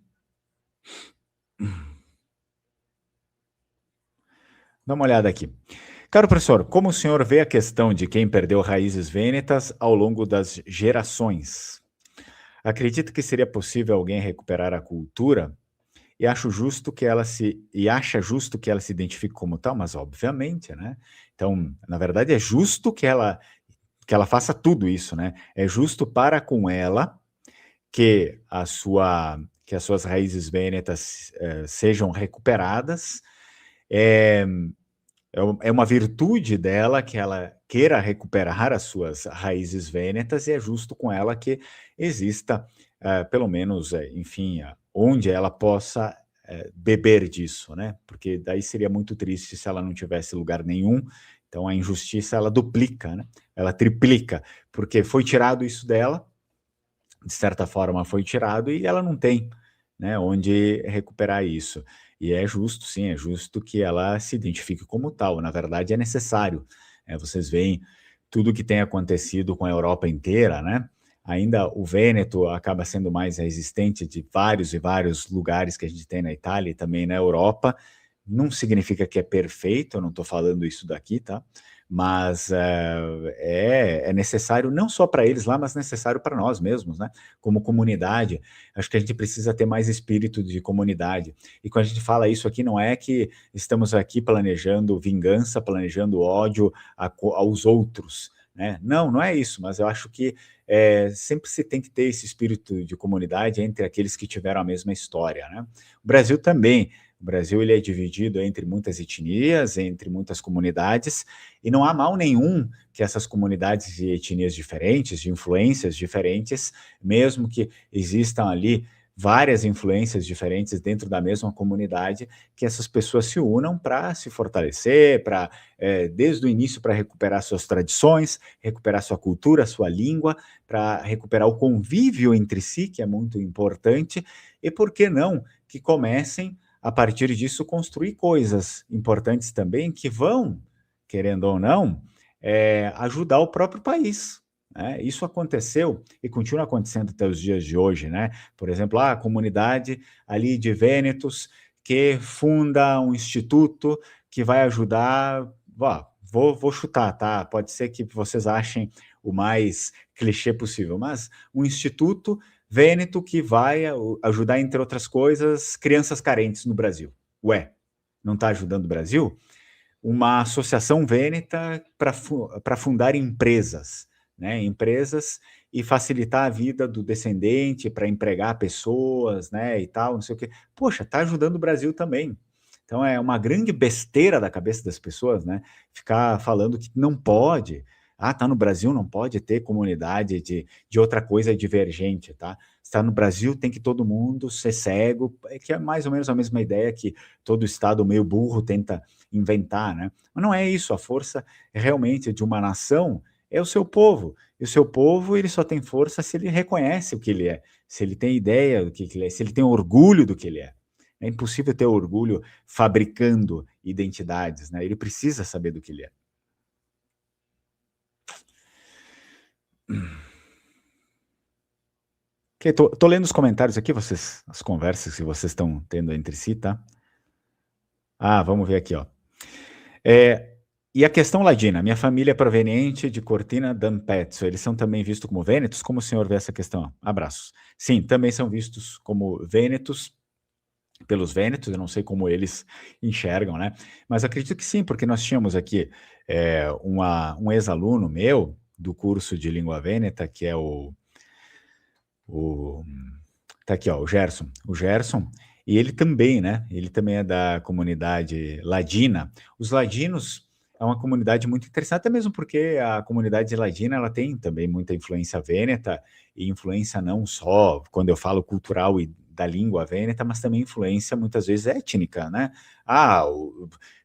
S1: Dá uma olhada aqui. Caro professor, como o senhor vê a questão de quem perdeu raízes vênetas ao longo das gerações? Acredita que seria possível alguém recuperar a cultura e acha justo que ela se identifique como tal? Mas obviamente, né? Então, na verdade, é justo que ela faça tudo isso, né? É justo para com ela que as suas raízes vênetas sejam recuperadas. É uma virtude dela que ela queira recuperar as suas raízes vênetas, e é justo com ela que exista, pelo menos, enfim, onde ela possa beber disso, né? Porque daí seria muito triste se ela não tivesse lugar nenhum. Então a injustiça ela duplica, né? Ela triplica, porque foi tirado isso dela, de certa forma foi tirado, e ela não tem, né, onde recuperar isso. E é justo, sim, é justo que ela se identifique como tal. Na verdade, é necessário. Vocês veem tudo que tem acontecido com a Europa inteira, né? Ainda o Vêneto acaba sendo mais resistente de vários e vários lugares que a gente tem na Itália e também na Europa. Não significa que é perfeito, eu não estou falando isso daqui, tá? Mas é necessário não só para eles lá, mas necessário para nós mesmos, né? Como comunidade. Acho que a gente precisa ter mais espírito de comunidade. E quando a gente fala isso aqui, não é que estamos aqui planejando vingança, planejando ódio aos outros, né? Não, não é isso, mas eu acho que sempre se tem que ter esse espírito de comunidade entre aqueles que tiveram a mesma história, né? O Brasil também. O Brasil ele é dividido entre muitas etnias, entre muitas comunidades, e não há mal nenhum que essas comunidades e etnias diferentes, de influências diferentes, mesmo que existam ali várias influências diferentes dentro da mesma comunidade, que essas pessoas se unam para se fortalecer, para desde o início para recuperar suas tradições, recuperar sua cultura, sua língua, para recuperar o convívio entre si, que é muito importante, e por que não que comecem a partir disso, construir coisas importantes também que vão, querendo ou não, ajudar o próprio país. Né? Isso aconteceu e continua acontecendo até os dias de hoje. Né? Por exemplo, a comunidade ali de Vênetos que funda um instituto que vai ajudar. Vou chutar, tá? Pode ser que vocês achem o mais clichê possível, mas um instituto Vêneto que vai ajudar, entre outras coisas, crianças carentes no Brasil. Ué, não está ajudando o Brasil? uma associação vêneta para fundar empresas, né? Empresas e facilitar a vida do descendente para empregar pessoas, né? E tal, não sei o quê. Poxa, está ajudando o Brasil também. Então é uma grande besteira da cabeça das pessoas, né? Ficar falando que não pode. Ah, tá no Brasil, não pode ter comunidade de outra coisa divergente, tá? Está no Brasil, tem que todo mundo ser cego, que é mais ou menos a mesma ideia que todo Estado meio burro tenta inventar, né? Mas não é isso, a força realmente de uma nação é o seu povo. E o seu povo, ele só tem força se ele reconhece o que ele é, se ele tem ideia do que ele é, se ele tem orgulho do que ele é. É impossível ter orgulho fabricando identidades, né? Ele precisa saber do que ele é. Ok, tô lendo os comentários aqui, as conversas que vocês estão tendo entre si, tá? Ah, vamos ver aqui, ó. E a questão ladina, minha família é proveniente de Cortina d'Ampezzo, eles são também vistos como vênetos? Como o senhor vê essa questão? Abraços. Sim, também são vistos como vênetos, pelos vênetos, eu não sei como eles enxergam, né? Mas acredito que sim, porque nós tínhamos aqui um ex-aluno meu do curso de língua vêneta, que é tá aqui, ó, o Gerson. O Gerson, e ele também, né? Ele também é da comunidade ladina. Os ladinos é uma comunidade muito interessante, até mesmo porque a comunidade ladina ela tem também muita influência vêneta, e influência não só, quando eu falo cultural e da língua vêneta, mas também influência muitas vezes étnica, né? Ah,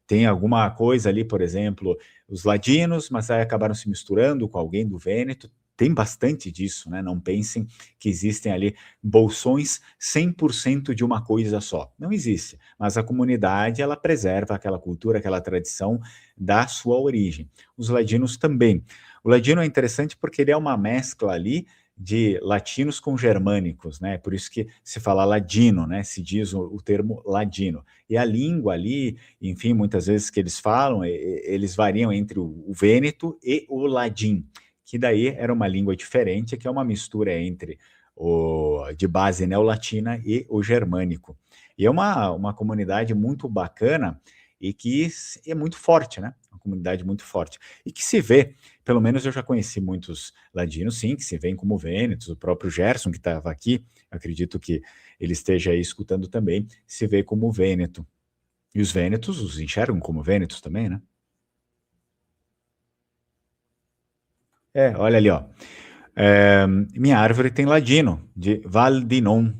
S1: tem alguma coisa ali, por exemplo, os ladinos, mas aí acabaram se misturando com alguém do Vêneto. Tem bastante disso, né? Não pensem que existem ali bolsões 100% de uma coisa só. Não existe, mas a comunidade ela preserva aquela cultura, aquela tradição da sua origem. Os ladinos também. O ladino é interessante porque ele é uma mescla ali de latinos com germânicos, né? Por isso que se fala ladino, né? Se diz o termo ladino. E a língua ali, enfim, muitas vezes que eles falam, eles variam entre o vêneto e o ladim, que daí era uma língua diferente, que é uma mistura entre de base neolatina e o germânico. E é uma comunidade muito bacana e que é muito forte, né? Uma comunidade muito forte. E que se vê, pelo menos eu já conheci muitos ladinos, sim, que se veem como vênetos, o próprio Gerson, que estava aqui, acredito que ele esteja aí escutando também, se vê como vêneto. E os vênetos os enxergam como vênetos também, né? Olha ali, ó. Minha árvore tem ladino, de Val di Non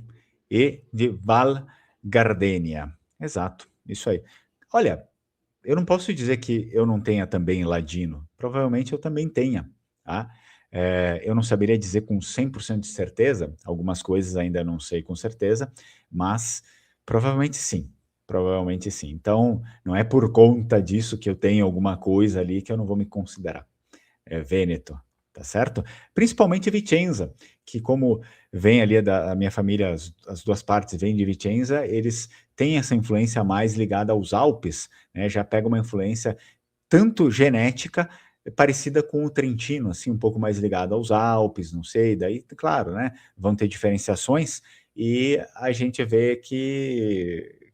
S1: e de Val Gardenia. Exato, isso aí. Olha, eu não posso dizer que eu não tenha também ladino. Provavelmente eu também tenha, tá? Eu não saberia dizer com 100% de certeza, algumas coisas ainda não sei com certeza, mas provavelmente sim, provavelmente sim. Então, não é por conta disso que eu tenho alguma coisa ali que eu não vou me considerar Vêneto, tá certo? Principalmente Vicenza, que como vem ali a minha família, as duas partes vêm de Vicenza, eles têm essa influência mais ligada aos Alpes, né? Já pega uma influência tanto genética parecida com o Trentino, assim, um pouco mais ligada aos Alpes, não sei, daí, claro, né? Vão ter diferenciações e a gente vê que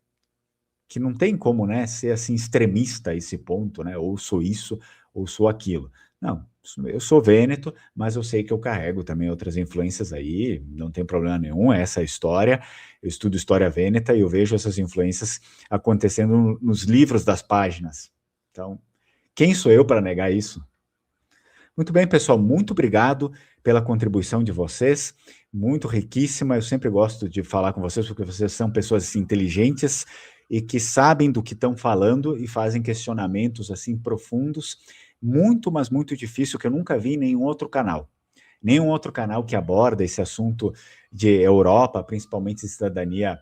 S1: não tem como, né, ser assim extremista a esse ponto, né? Ou sou isso, ou sou aquilo. Não, eu sou vêneto, mas eu sei que eu carrego também outras influências aí, não tem problema nenhum, é essa a história. Eu estudo história vêneta e eu vejo essas influências acontecendo nos livros das páginas. Então, quem sou eu para negar isso? Muito bem, pessoal, muito obrigado pela contribuição de vocês, muito riquíssima. Eu sempre gosto de falar com vocês porque vocês são pessoas assim, inteligentes e que sabem do que estão falando e fazem questionamentos assim profundos, muito, mas muito difícil que eu nunca vi em nenhum outro canal. Nenhum outro canal que aborda esse assunto de Europa, principalmente cidadania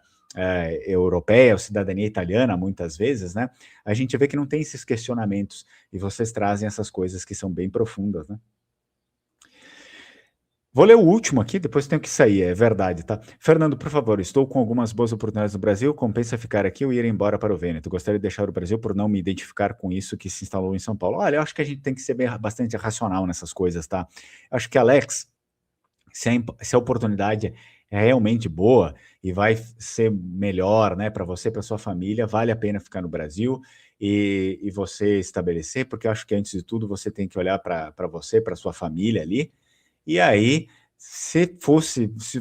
S1: europeia ou cidadania italiana, muitas vezes, né? A gente vê que não tem esses questionamentos e vocês trazem essas coisas que são bem profundas, né? Vou ler o último aqui, depois tenho que sair, é verdade, tá? Fernando, por favor, estou com algumas boas oportunidades no Brasil, compensa ficar aqui ou ir embora para o Vêneto? Gostaria de deixar o Brasil por não me identificar com isso que se instalou em São Paulo. Olha, eu acho que a gente tem que ser bastante racional nessas coisas, tá? Eu acho que, Alex, se a oportunidade é realmente boa e vai ser melhor, né, para você, para sua família, vale a pena ficar no Brasil. e você estabelecer, porque eu acho que antes de tudo você tem que olhar para você, para sua família ali, e aí, se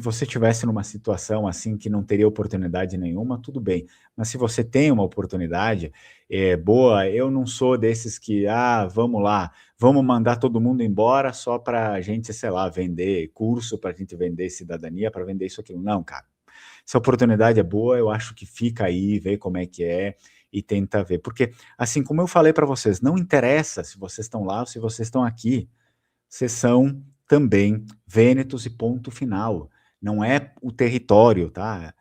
S1: você tivesse numa situação assim que não teria oportunidade nenhuma, tudo bem. Mas se você tem uma oportunidade boa, eu não sou desses que, vamos lá, vamos mandar todo mundo embora só para a gente, sei lá, vender curso, para a gente vender cidadania, para vender isso, aquilo. Não, cara. Se a oportunidade é boa, eu acho que fica aí, vê como é que é e tenta ver. Porque, assim como eu falei para vocês, não interessa se vocês estão lá ou se vocês estão aqui. Vocês são também vênetos e ponto final. Não é o território, tá,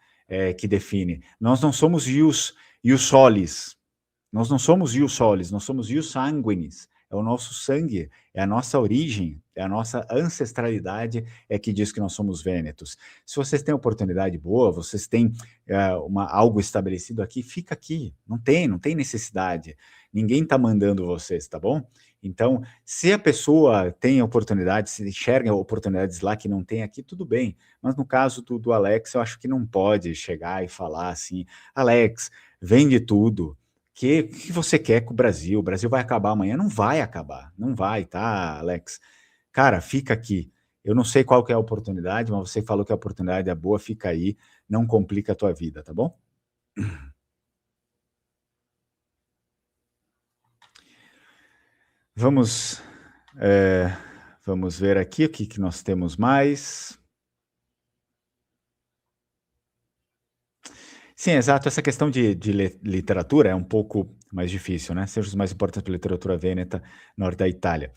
S1: que define. Nós não somos ius solis. Nós não somos ius solis, nós somos ius sanguinis. É o nosso sangue, é a nossa origem, é a nossa ancestralidade é que diz que nós somos vênetos. Se vocês têm oportunidade boa, vocês têm algo estabelecido aqui, fica aqui. Não tem necessidade. Ninguém está mandando vocês, tá bom? Então, se a pessoa tem oportunidades, se enxerga oportunidades lá que não tem aqui, tudo bem. Mas no caso do Alex, eu acho que não pode chegar e falar assim, Alex, vende tudo. Que você quer com o Brasil? O Brasil vai acabar amanhã? Não vai acabar, não vai, tá, Alex? Cara, fica aqui. Eu não sei qual que é a oportunidade, mas você falou que a oportunidade é boa, fica aí, não complica a tua vida, tá bom? Vamos, vamos ver aqui o que nós temos mais. Sim, exato. Essa questão de literatura é um pouco mais difícil, né? Sejam os mais importantes para a literatura vêneta, norte da Itália.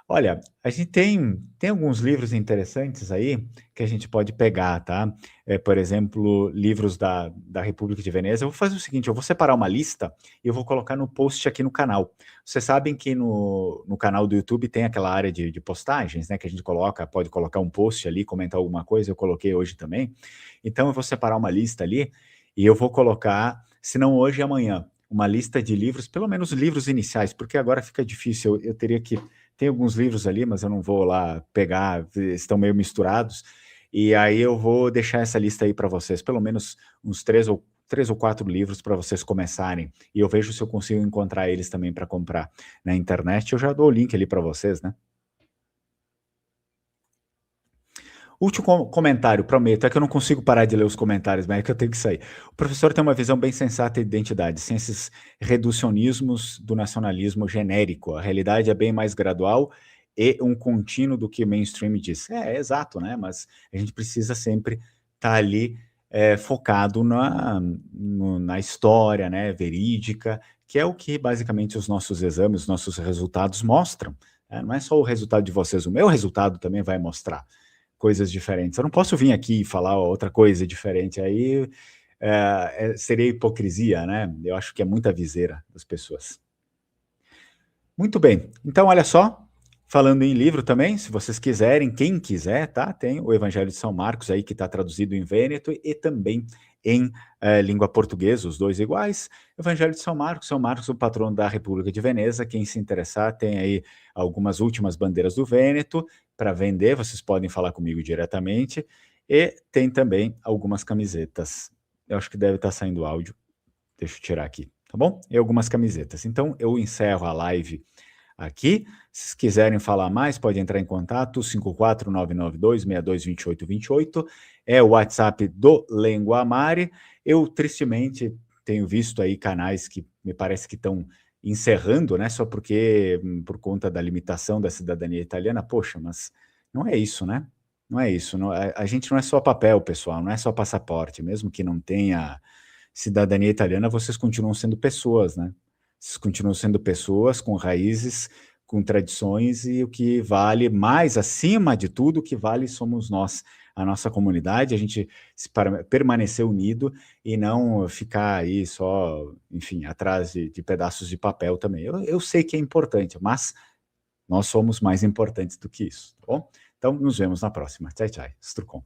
S1: Olha, a gente tem alguns livros interessantes aí que a gente pode pegar, tá? Por exemplo, livros da República de Veneza. Eu vou fazer o seguinte, eu vou separar uma lista e eu vou colocar no post aqui no canal. Vocês sabem que no canal do YouTube tem aquela área de postagens, né? Que a gente pode colocar um post ali, comentar alguma coisa, eu coloquei hoje também. Então eu vou separar uma lista ali e eu vou colocar, se não hoje, amanhã, uma lista de livros, pelo menos livros iniciais, porque agora fica difícil, eu teria que tem alguns livros ali, mas eu não vou lá pegar, estão meio misturados. E aí eu vou deixar essa lista aí para vocês, pelo menos uns três ou quatro livros para vocês começarem. E eu vejo se eu consigo encontrar eles também para comprar na internet. Eu já dou o link ali para vocês, né? Último comentário, prometo, é que eu não consigo parar de ler os comentários, mas é que eu tenho que sair. O professor tem uma visão bem sensata de identidade, sem esses reducionismos do nacionalismo genérico. A realidade é bem mais gradual e um contínuo do que o mainstream diz. É exato, né? Mas a gente precisa sempre estar ali focado na história, né, verídica, que é o que basicamente os nossos exames, os nossos resultados mostram. Não é só o resultado de vocês, o meu resultado também vai mostrar coisas diferentes. Eu não posso vir aqui e falar outra coisa diferente, aí seria hipocrisia, né? Eu acho que é muita viseira das pessoas. Muito bem, então olha só, falando em livro também, se vocês quiserem, quem quiser, tá? Tem o Evangelho de São Marcos aí que está traduzido em Vêneto e também em língua portuguesa, os dois iguais. Evangelho de São Marcos, o patrono da República de Veneza. Quem se interessar, tem aí algumas últimas bandeiras do Vêneto para vender, vocês podem falar comigo diretamente. E tem também algumas camisetas. Eu acho que deve estar saindo áudio. Deixa eu tirar aqui, tá bom? E algumas camisetas. Então, eu encerro a live aqui. Se quiserem falar mais, pode entrar em contato, 54992622828, é o WhatsApp do Lengua Amare. Eu, tristemente, tenho visto aí canais que me parece que estão encerrando, né, só porque, por conta da limitação da cidadania italiana. Poxa, mas não é isso, né? Não é isso. A gente não é só papel, pessoal, não é só passaporte. Mesmo que não tenha cidadania italiana, vocês continuam sendo pessoas, né? Vocês continuam sendo pessoas com raízes, com tradições, e o que vale mais, acima de tudo, o que vale somos nós, a nossa comunidade, a gente permanecer unido e não ficar aí só, enfim, atrás de pedaços de papel também. Eu sei que é importante, mas nós somos mais importantes do que isso, tá bom? Então, nos vemos na próxima. Tchau, tchau. Strucon.